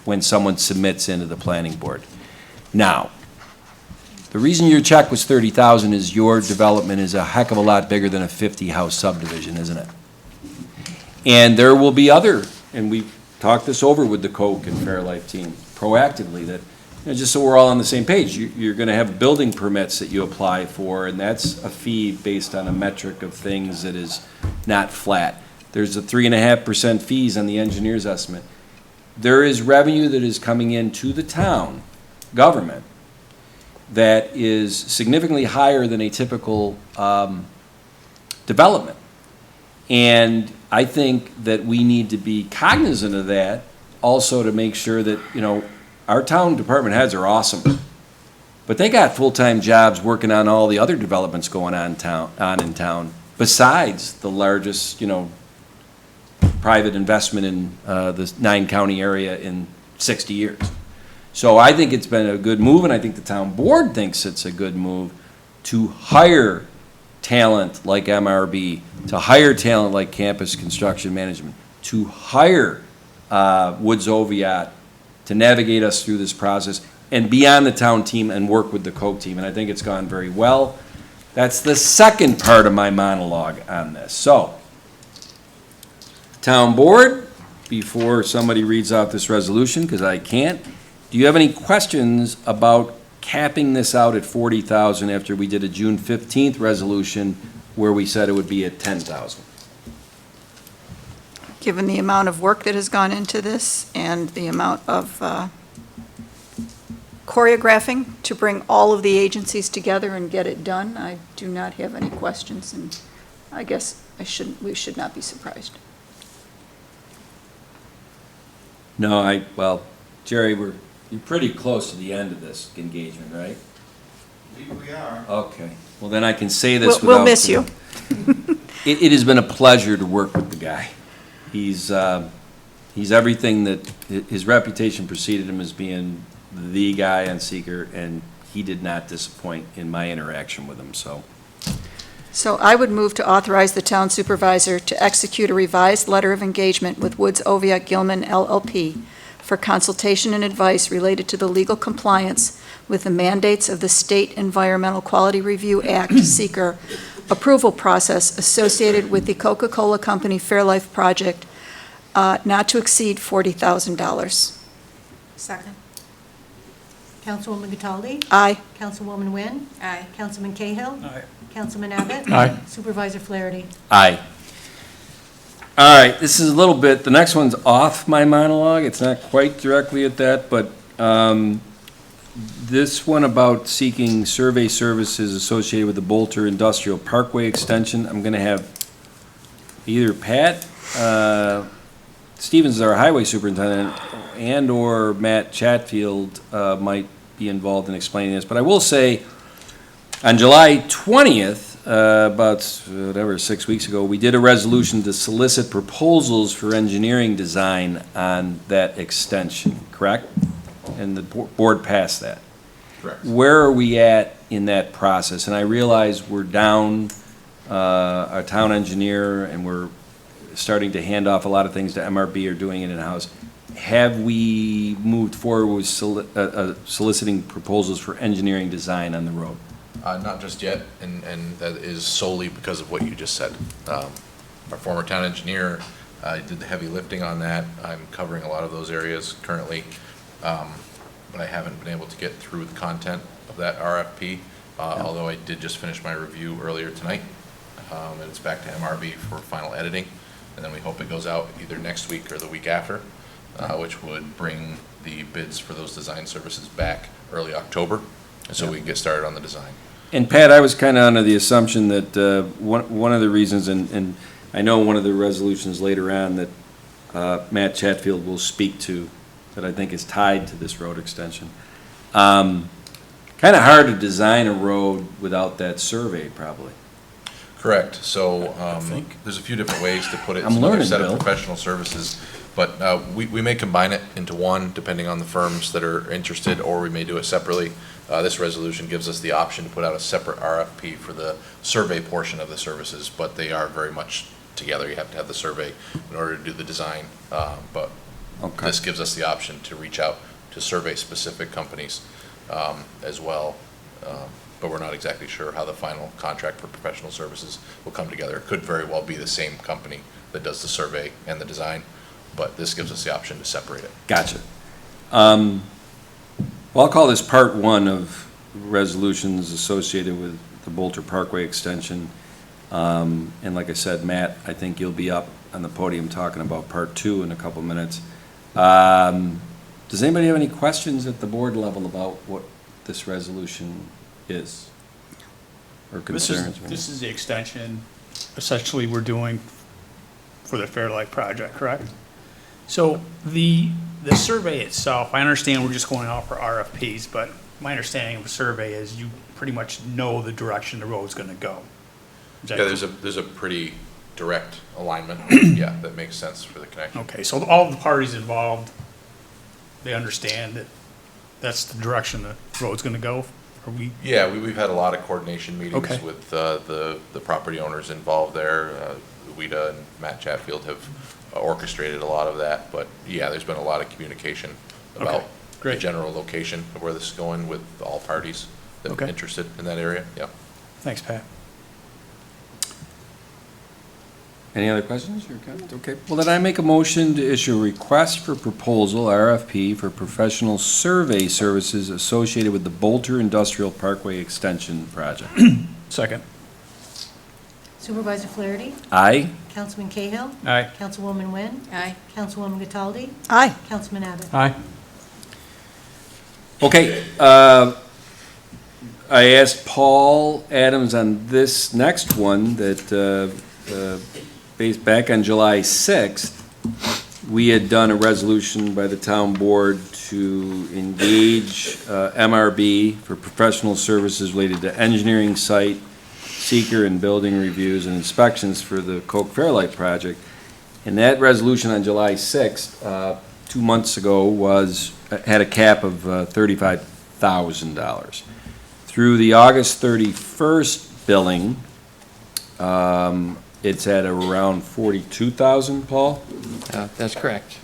when someone submits into the planning board. Now, the reason your check was $30,000 is your development is a heck of a lot bigger than a 50-house subdivision, isn't it? And there will be other, and we've talked this over with the Coke and Fairlife team proactively, that, just so we're all on the same page, you're going to have building permits that you apply for, and that's a fee based on a metric of things that is not flat. There's a 3.5% fees on the engineer's estimate. there is revenue that is coming into the town government that is significantly higher than a typical development. And I think that we need to be cognizant of that, also to make sure that, you know, our town department heads are awesome, but they got full-time jobs working on all the other developments going on in town, besides the largest, you know, private investment in the 9-county area in 60 years. So I think it's been a good move, and I think the town board thinks it's a good move to hire talent like MRB, to hire talent like Campus Construction Management, to hire Woods Oviatt to navigate us through this process and be on the town team and work with the Koch team. And I think it's gone very well. That's the second part of my monologue on this. So, town board, before somebody reads off this resolution, because I can't, do you have any questions about capping this out at 40,000 after we did a June 15th resolution where we said it would be at 10,000? Given the amount of work that has gone into this and the amount of choreographing to bring all of the agencies together and get it done, I do not have any questions, and I guess we should not be surprised. No, well, Jerry, you're pretty close to the end of this engagement, right? We are. Okay, well then I can say this We'll without... miss you. It has been a pleasure to work with the guy. He's everything that, his reputation preceded him as being the guy on seeker, and he did not disappoint in my interaction with him, so. So I would move to authorize the town supervisor to execute a revised letter of engagement with Woods Oviatt Gilman LLP for consultation and advice related to the legal compliance with the mandates of the State Environmental Quality Review Act seeker approval process associated with the Coca-Cola Company Fairlife project, not to exceed $40,000. Second. Councilwoman Cataldi? Aye. Councilwoman Wynn? Aye. Councilman Cahill? Aye. Councilman Abbott? Aye. Supervisor Flaherty? Aye. All right, this is a little bit, the next one's off my monologue. It's not quite directly at that, but this one about seeking survey services associated with the Bolter Industrial Parkway extension, I'm going to have either Pat Stevens is our highway superintendent, and/or Matt Chatfield might be involved in explaining this. But I will say, on July 20th, about 6 weeks ago, we did a resolution to solicit proposals for engineering design on that extension, correct? And the board passed that. Correct. Where are we at in that process? And I realize we're down our town engineer, and we're starting to hand off a lot of things to MRB or doing it in-house. Have we moved forward with soliciting proposals for engineering design on the road? Not just yet, and that is solely because of what you just said. Our former town engineer did the heavy lifting on that. I'm covering a lot of those areas currently, but I haven't been able to get through the content of that RFP, although I did just finish my review earlier tonight, and it's back to MRB for final editing, and then we hope it goes out either next week or the week after, which would bring the bids for those design services back early October, so we can get started on the design. And Pat, I was kind of under the assumption that one of the reasons, and I know one of the resolutions later on that Matt Chatfield will speak to, that I think is tied to this road extension. Kind of hard to design a road without that survey, probably. Correct. So there's a few different ways to put it. I'm It's another learning, set Bill. of professional services, but we may combine it into one depending on the firms that are interested, or we may do it separately. This resolution gives us the option to put out a separate RFP for the survey portion of the services, but they are very much together. You have to have the survey in order to do the design, but Okay. this gives us the option to reach out to survey-specific companies as well. But we're not exactly sure how the final contract for professional services will come together. It could very well be the same company that does the survey and the design, but this gives us the option to separate it. Gotcha. Well, I'll call this part one of resolutions associated with the Bolter Parkway extension. And like I said, Matt, I think you'll be up on the podium talking about part two in a couple minutes. Does anybody have any questions at the board level about what this resolution is? Or concerns? This is the extension, essentially, we're doing for the Fairlight project, correct? So the survey itself, I understand we're just going off for RFPs, but my understanding of the survey is you pretty much know the direction the road's gonna go. Is that Yeah, there's a pretty direct alignment, yeah, that makes sense for the connection. Okay, so all the parties involved, they understand that that's the direction the road's gonna go? Are we, Yeah, we've had a lot of coordination meetings Okay. with the property owners involved there. Wida and Matt Chatfield have orchestrated a lot of that, but yeah, there's been a lot of communication about Okay, the great. general location of where this is going with all parties that are Okay. interested in that area, yeah. thanks, Pat. Any other questions or comments? Okay, well, then I make a motion to issue a request for proposal, RFP, for professional survey services associated with the Bolter Industrial Parkway Extension Project. Second. Supervisor Flaherty? Aye? Councilman Cahill? Aye. Councilwoman Wynn? Aye. Councilwoman Cataldi? Aye. Councilman Abbott? Aye. Okay, I asked Paul Adams on this next one that, based back on July 6th, we had done a resolution by the town board to engage MRB for professional services related to engineering, site, seeker, and building reviews and inspections for the Coke Fairlight project. And that resolution on July 6th, 2 months ago, had a cap of $35,000. Through the August 31st billing, it's at around 42,000, Paul? That's correct.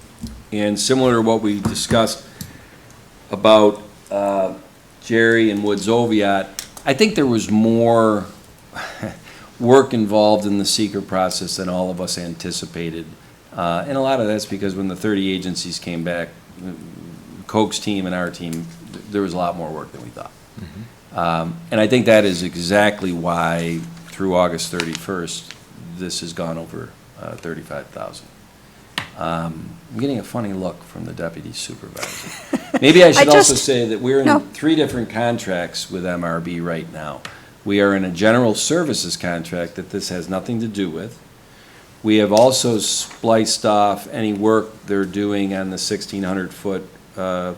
And similar to what we discussed about Jerry and Woods Oviatt, I think there was more work involved in the seeker process than all of us anticipated. And a lot of that's because when the 30 agencies came back, Coke's team and our team, there was a lot more work than we thought. And I think that is exactly why, through August 31st, this has gone over 35,000. I'm getting a funny look from the deputy supervisor. Maybe I should also say that we're in 3 different contracts with MRB right now. We are in a general services contract that this has nothing to do with. We have also spliced off any work they're doing on the 1,600-foot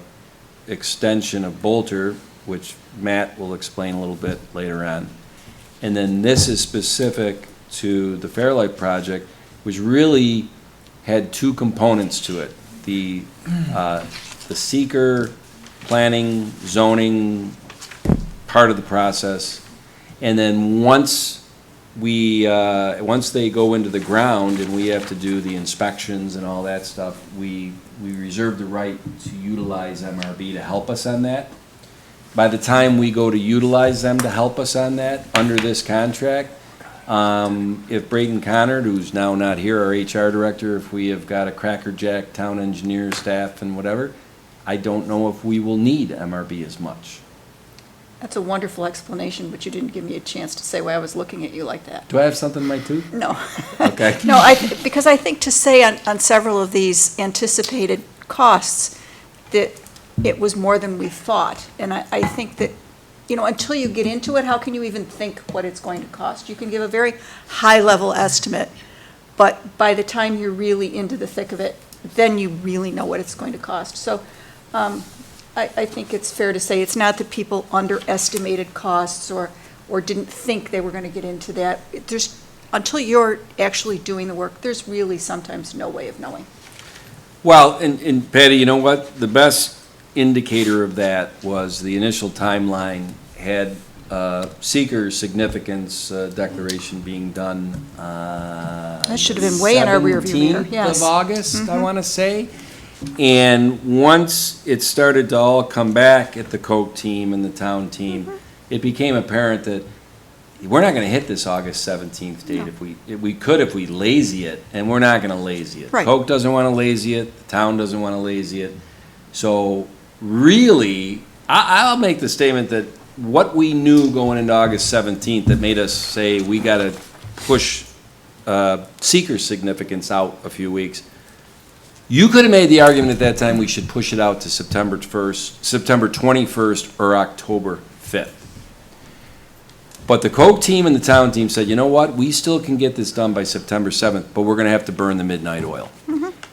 extension of Bolter, which Matt will explain a little bit later on. And then this is specific to the Fairlight project, which really had 2 components to it. The seeker planning, zoning part of the process. And then once they go into the ground and we have to do the inspections and all that stuff, we reserve the right to utilize MRB to help us on that. By the time we go to utilize them to help us on that, under this contract, if Braden Connard, who's now not here, our HR director, if we have got a crackerjack town engineer staff and whatever, I don't know if we will need MRB as much. That's a wonderful explanation, but you didn't give me a chance to say why I was looking at you like that. Do I have something in my tooth? No. Okay. No, because I think to say on several of these anticipated costs that it was more than we thought. And I think that, until you get into it, how can you even think what it's going to cost? You can give a very high-level estimate, but by the time you're really into the thick of it, then you really know what it's going to cost. So I think it's fair to say it's not that people underestimated costs or didn't think they were going to get into that. Until you're actually doing the work, there's really sometimes no way of knowing. Well, and Patty, you know what? The best indicator of that was the initial timeline had seeker significance declaration being done That should have been way in our rearview mirror, 17th yes. of August, I want to say. And once it started to all come back at the Coke team and the town team, it became apparent that we're not going to hit this August 17th date. If we could if we lazy it, and we're not going to lazy it. Right. Coke doesn't want to lazy it, the town doesn't want to lazy it. So really, I'll make the statement that what we knew going into August 17th that made us say we got to push seeker significance out a few weeks, You could have made the argument at that time we should push it out to September 1st, September 21st, or October 5th. But the Coke team and the town team said, you know what, we still can get this done by September 7th, but we're gonna have to burn the midnight oil.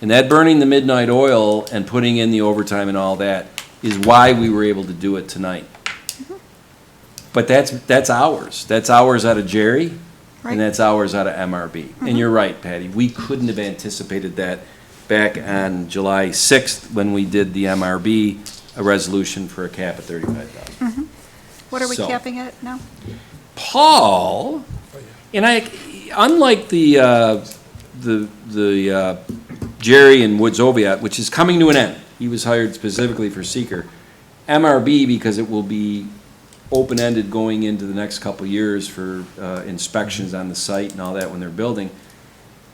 And that burning the midnight oil and putting in the overtime and all that is why we were able to do it tonight. But that's ours. That's hours out of Jerry, Right. and that's hours out of MRB. And you're right, Patty, we couldn't have anticipated that back on July 6th when we did the MRB, a resolution for a cap of 35,000. What are we So- capping at now? Paul, and unlike the Jerry and Woods Oviatt, which is coming to an end, he was hired specifically for seeker. MRB, because it will be open-ended going into the next couple of years for inspections on the site and all that when they're building.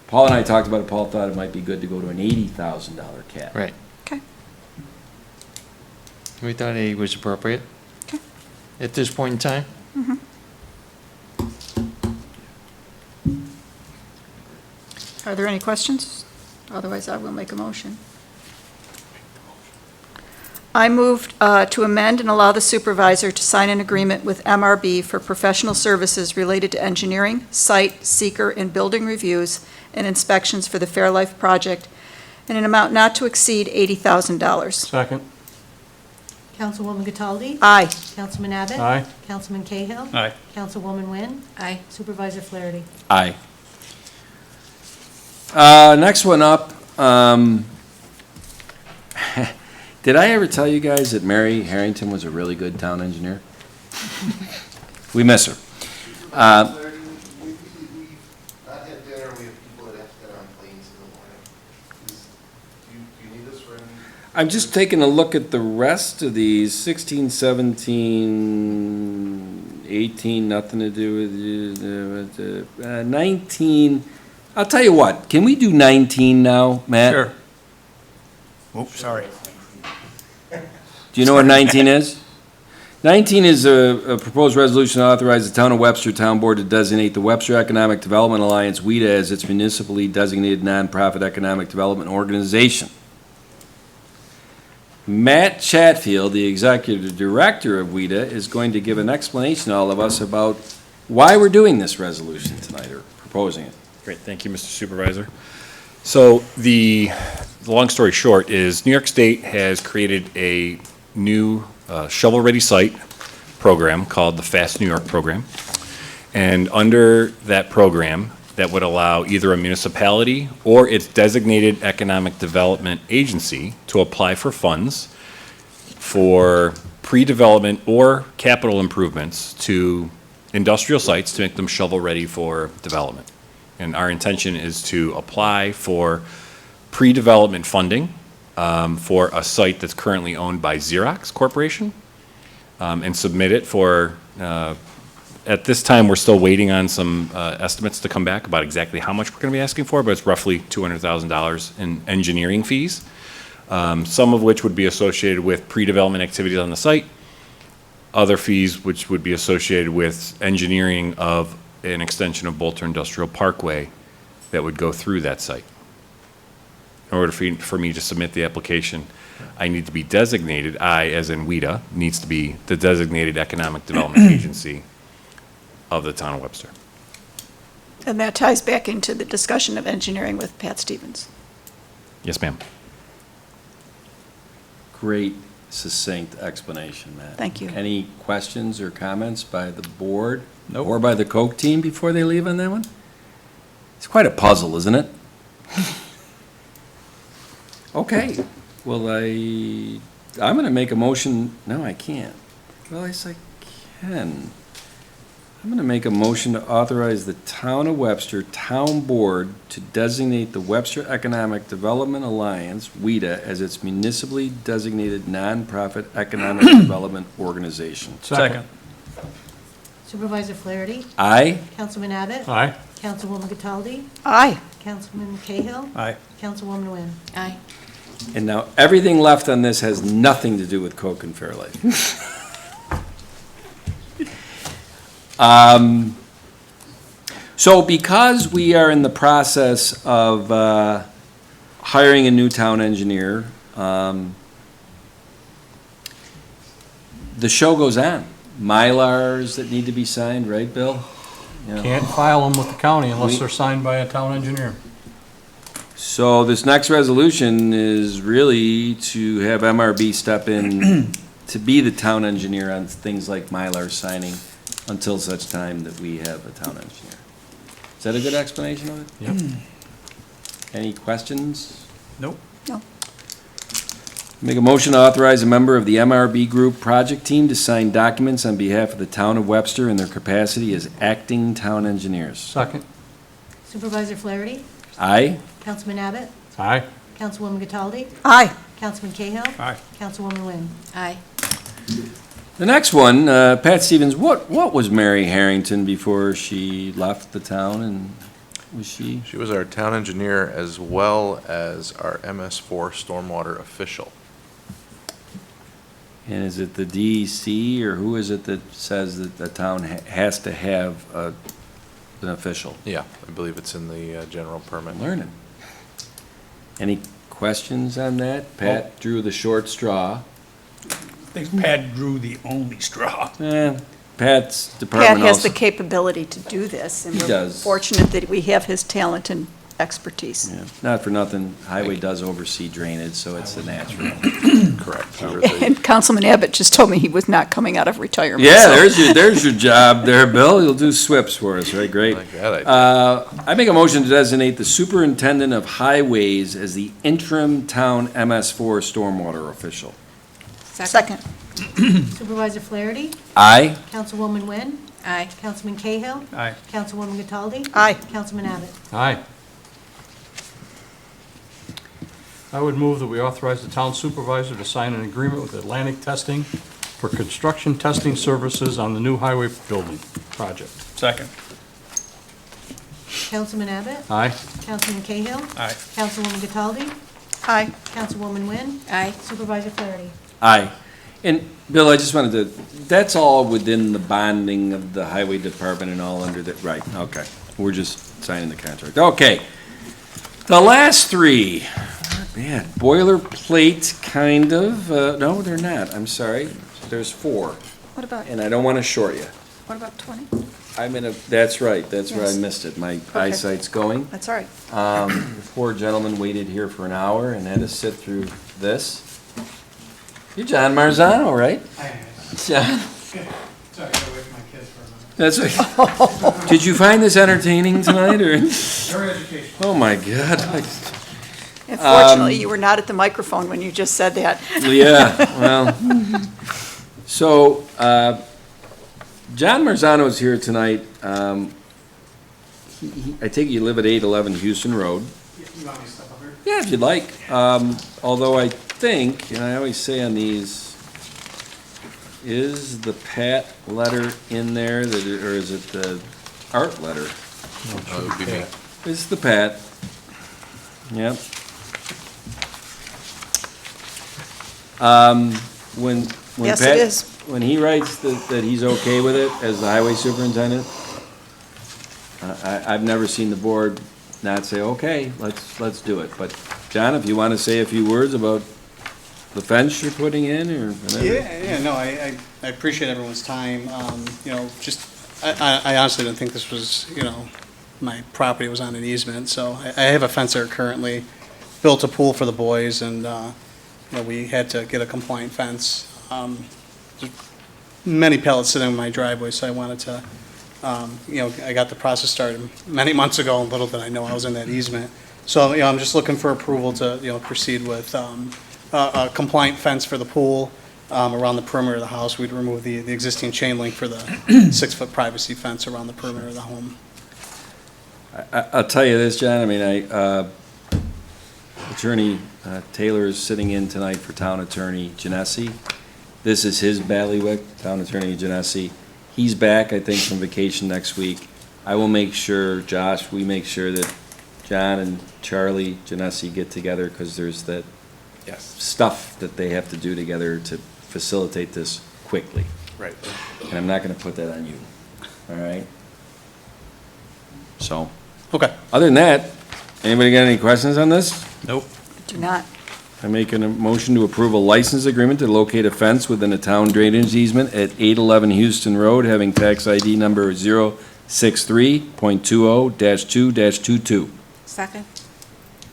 Paul and I talked about it. Paul thought it might be good to go to an $80,000 cap. Right. Okay. We thought 80 was appropriate. Okay. At this point in time? Are there any questions? Otherwise, I will make a motion. I moved to amend and allow the supervisor to sign an agreement with MRB for professional services related to engineering, site, seeker, and building reviews and inspections for the Fairlife project in an amount not to exceed $80,000. Second. Councilwoman Cataldi? Aye. Councilman Abbott? Aye. Councilman Cahill? Aye. Councilwoman Wynn? Aye. Supervisor Flaherty? Aye. Next one up, did I ever tell you guys that Mary Harrington was a really good town engineer? We miss her. We not had dinner, we have people that have to get on planes in the morning. Do you need us for any? I'm just taking a look at the rest of these, 16, 17, 18, nothing to do with, 19. I'll tell you what, can we do 19 now, Matt? Sure. Oops, sorry. Do you know what 19 is? 19 is a proposed resolution to authorize the Town of Webster Town Board to designate the Webster Economic Development Alliance, WEDA, as its municipally designated nonprofit economic development organization. Matt Chatfield, the executive director of WEDA, is going to give an explanation to all of us about why we're doing this resolution tonight, or proposing it. Great, thank you, Mr. Supervisor. So the long story short is New York State has created a new shovel-ready site program called the Fast New York program. And under that program, that would allow either a municipality or its designated economic development agency to apply for funds for pre-development or capital improvements to industrial sites to make them shovel-ready for development. And our intention is to apply for pre-development funding for a site that's currently owned by Xerox Corporation and submit it for, at this time, we're still waiting on some estimates to come back about exactly how much we're going to be asking for, but it's roughly $200,000 in engineering fees, some of which would be associated with pre-development activities on the site, other fees which would be associated with engineering of an extension of Bolter Industrial Parkway that would go through that site. In order for me to submit the application, I need to be designated, I, as in WEDA, needs to be the designated economic development agency of the town of Webster. And that ties back into the discussion of engineering with Pat Stevens. Yes, ma'am. Great succinct explanation, Matt. Thank you. Any questions or comments by the board? Nope. Or by the Coke team before they leave on that one? It's quite a puzzle, isn't it? Okay, well, I'm gonna make a motion, no, I can't. Well, yes, I can. I'm gonna make a motion to authorize the Town of Webster Town Board to designate the Webster Economic Development Alliance, WEDA, as its municipally designated nonprofit economic development organization. Second. Supervisor Flaherty? Aye? Councilman Abbott? Aye. Councilwoman Cataldi? Aye. Councilman Cahill? Aye. Councilwoman Wynn? Aye. And now, everything left on this has nothing to do with Coke and Fairlife. So because we are in the process of hiring a new town engineer. The show goes on. Mylars that need to be signed, right, Bill? You know. Can't file them with the county unless We- they're signed by a town engineer. So this next resolution is really to have MRB step in to be the town engineer on things like Mylar signing until such time that we have a town engineer. Is that a good explanation of it? Yep. Any questions? Nope. No. Make a motion to authorize a member of the MRB Group project team to sign documents on behalf of the town of Webster in their capacity as acting town engineers. Second. Supervisor Flaherty? Aye? Councilman Abbott? Aye. Councilwoman Cataldi? Aye. Councilman Cahill? Aye. Councilwoman Wynn? Aye. The next one, Pat Stevens, what was Mary Harrington before she left the town, and was she? She was our town engineer as well as our MS4 stormwater official. And is it the DEC, or who is it that says that the town has to have an official? Yeah, I believe it's in the general permit. Learning. Any questions on that? Pat drew the short straw. I think Pat drew the only straw. Pat's Pat department has also. the capability to do this, and He we're does. fortunate that we have his talent and expertise. Yeah, not for nothing, highway does oversee drainage, so it's a natural. Correct. And Councilman Abbott just told me he was not coming out of retirement. Yeah, so- there's your job there, Bill. You'll do SWIPs for us, right? Great. Like that idea. I make a motion to designate the superintendent of highways as the interim town MS4 stormwater official. Second. Supervisor Flaherty? Aye? Councilwoman Wynn? Aye. Councilman Cahill? Aye. Councilwoman Cataldi? Aye. Councilman Abbott? Aye. I would move that we authorize the town supervisor to sign an agreement with Atlantic Testing for construction testing services on the new highway building project. Second. Councilman Abbott? Aye. Councilman Cahill? Aye. Councilwoman Cataldi? Aye. Councilwoman Wynn? Aye. Supervisor Flaherty? Aye. And, Bill, I just wanted to, that's all within the bonding of the highway department and all under the, right, okay. We're just signing the contract. Okay. The last three, not bad. Boilerplate, kind of. No, they're not. I'm sorry. There's four. What about, And I don't want to short you. what about 20? I'm in a, that's right. That's where I Yes. missed it. My eyesight's going. That's all right. The poor gentleman waited here for an hour and had to sit through this. You're John Marzano, right? I am. John. Sorry, I got away from my kids for a minute. That's right. Did you find this entertaining tonight, or? Very educational. Oh, my God. Unfortunately, you were not at the microphone when you just said that. Yeah, well. So, John Marzano's here tonight. I take it you live at 811 Houston Road. You want me to step up here? Yeah, if you'd like. Although I think, and I always say on these, is the Pat letter in there, that, or is it the Art letter? That would be me. It's the Pat. Yep. When Yes, Pat, it is. when he writes that he's okay with it as the highway superintendent, I've never seen the board not say, okay, let's do it. But, John, if you want to say a few words about the fence you're putting in, or whatever. Yeah, no, I appreciate everyone's time. You know, just, I honestly didn't think this was, you know, my property was on an easement, so I have a fence there currently, built a pool for the boys, and, you know, we had to get a compliant fence. There's many pellets sitting in my driveway, so I wanted to, you know, I got the process started many months ago, and little did I know I was in that easement. So, you know, I'm just looking for approval to, you know, proceed with a compliant fence for the pool around the perimeter of the house. We'd remove the existing chain link for the 6-foot privacy fence around the perimeter of the home. I'll tell you this, John, I mean, Attorney Taylor is sitting in tonight for Town Attorney Genesi. This is his bailiwick, Town Attorney Genesi. He's back, I think, from vacation next week. I will make sure, Josh, we make sure that John and Charlie Genesi get together, because there's that stuff that they have to do together to facilitate this quickly. Right. And I'm not gonna put that on you, all right? So. Okay. Other than that, anybody got any questions on this? Nope. Do not. I make a motion to approve a license agreement to locate a fence within a town drainage easement at 811 Houston Road, having tax ID number 063.20-2-22. Second.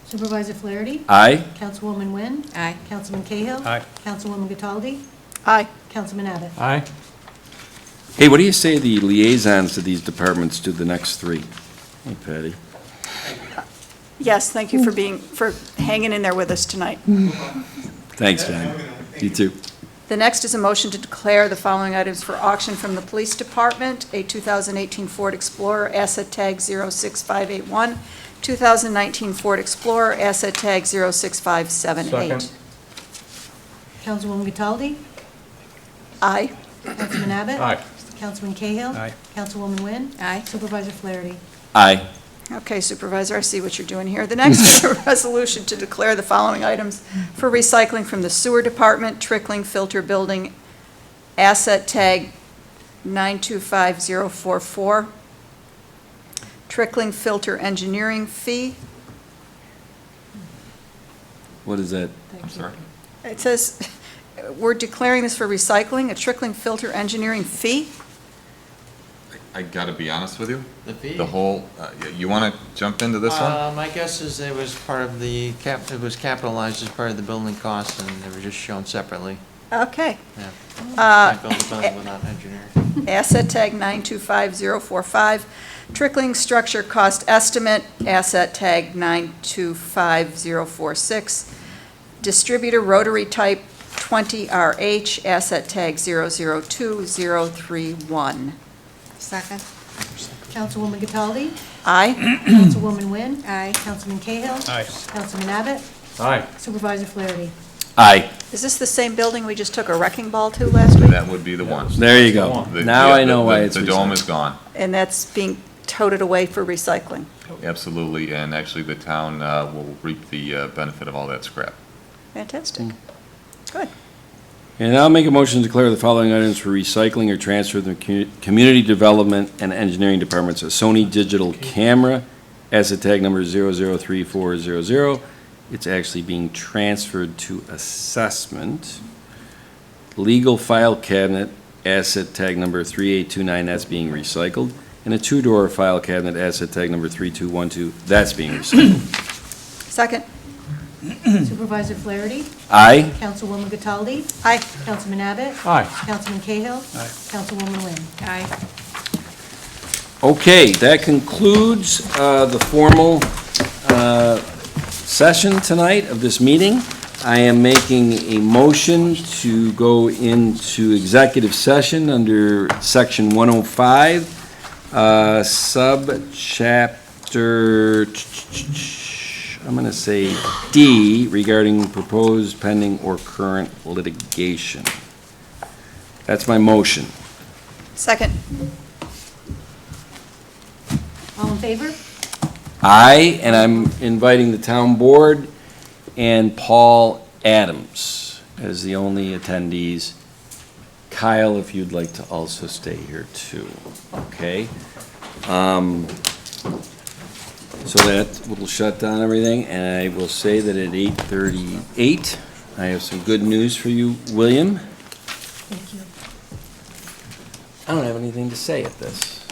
Supervisor Flaherty? Aye. Councilwoman Wynn? Aye. Councilman Cahill? Aye. Councilwoman Cataldi? Aye. Councilman Abbott? Aye. Hey, what do you say the liaisons to these departments do the next three? Hey, Patty. Yes, thank you for hanging in there with us tonight. Thanks, John. You too. The next is a motion to declare the following items for auction from the Police Department: a 2018 Ford Explorer, asset tag 06581, 2019 Ford Explorer, asset tag 06578. Second. Councilwoman Cataldi? Aye. Councilman Abbott? Aye. Councilman Cahill? Aye. Councilwoman Wynn? Aye. Supervisor Flaherty? Aye. Okay, Supervisor, I see what you're doing here. The next is a resolution to declare the following items for recycling from the Sewer Department: trickling filter building, asset tag 925044, trickling filter engineering fee. What is that? I'm sorry. It says, we're declaring this for recycling, a trickling filter engineering fee? I gotta be honest with you. The fee? The whole, you wanna jump into this one? My guess is it was part of it was capitalized as part of the building costs, and they were just shown separately. Okay. Yeah. Uh, Can't build a building without engineering. Asset tag 925045, trickling structure cost estimate, asset tag 925046, distributor rotary type 20RH, asset tag 002031. Second. Councilwoman Cataldi? Aye. Councilwoman Wynn? Aye. Councilman Cahill? Aye. Councilman Abbott? Aye. Supervisor Flaherty? Aye. Is this the same building we just took a wrecking ball to last week? That would be the one. There you go. The- Now yeah, I know the- why the- it's The dome recycled. is gone, And that's being toted away for recycling? absolutely, and actually the town will reap the benefit of all that scrap. Fantastic. Good. And I'll make a motion to declare the following items for recycling or transfer to the Community Development and Engineering Departments: a Sony digital camera, asset tag number 003400. It's actually being transferred to assessment. Legal file cabinet, asset tag number 3829, that's being recycled. And a two-door file cabinet, asset tag number 3212, that's being recycled. Second. Supervisor Flaherty? Aye. Councilwoman Cataldi? Aye. Councilman Abbott? Aye. Councilman Cahill? Aye. Councilwoman Wynn? Aye. Okay, that concludes the formal session tonight of this meeting. I am making a motion to go into executive session under Section 105, Subchapter, I'm going to say D, regarding proposed, pending, or current litigation. That's my motion. Second. All in favor? Aye, and I'm inviting the town board and Paul Adams as the only attendees. Kyle, if you'd like to also stay here too, okay? So that will shut down everything, and I will say that at 8:38, I have some good news for you, William. Thank you. I don't have anything to say at this.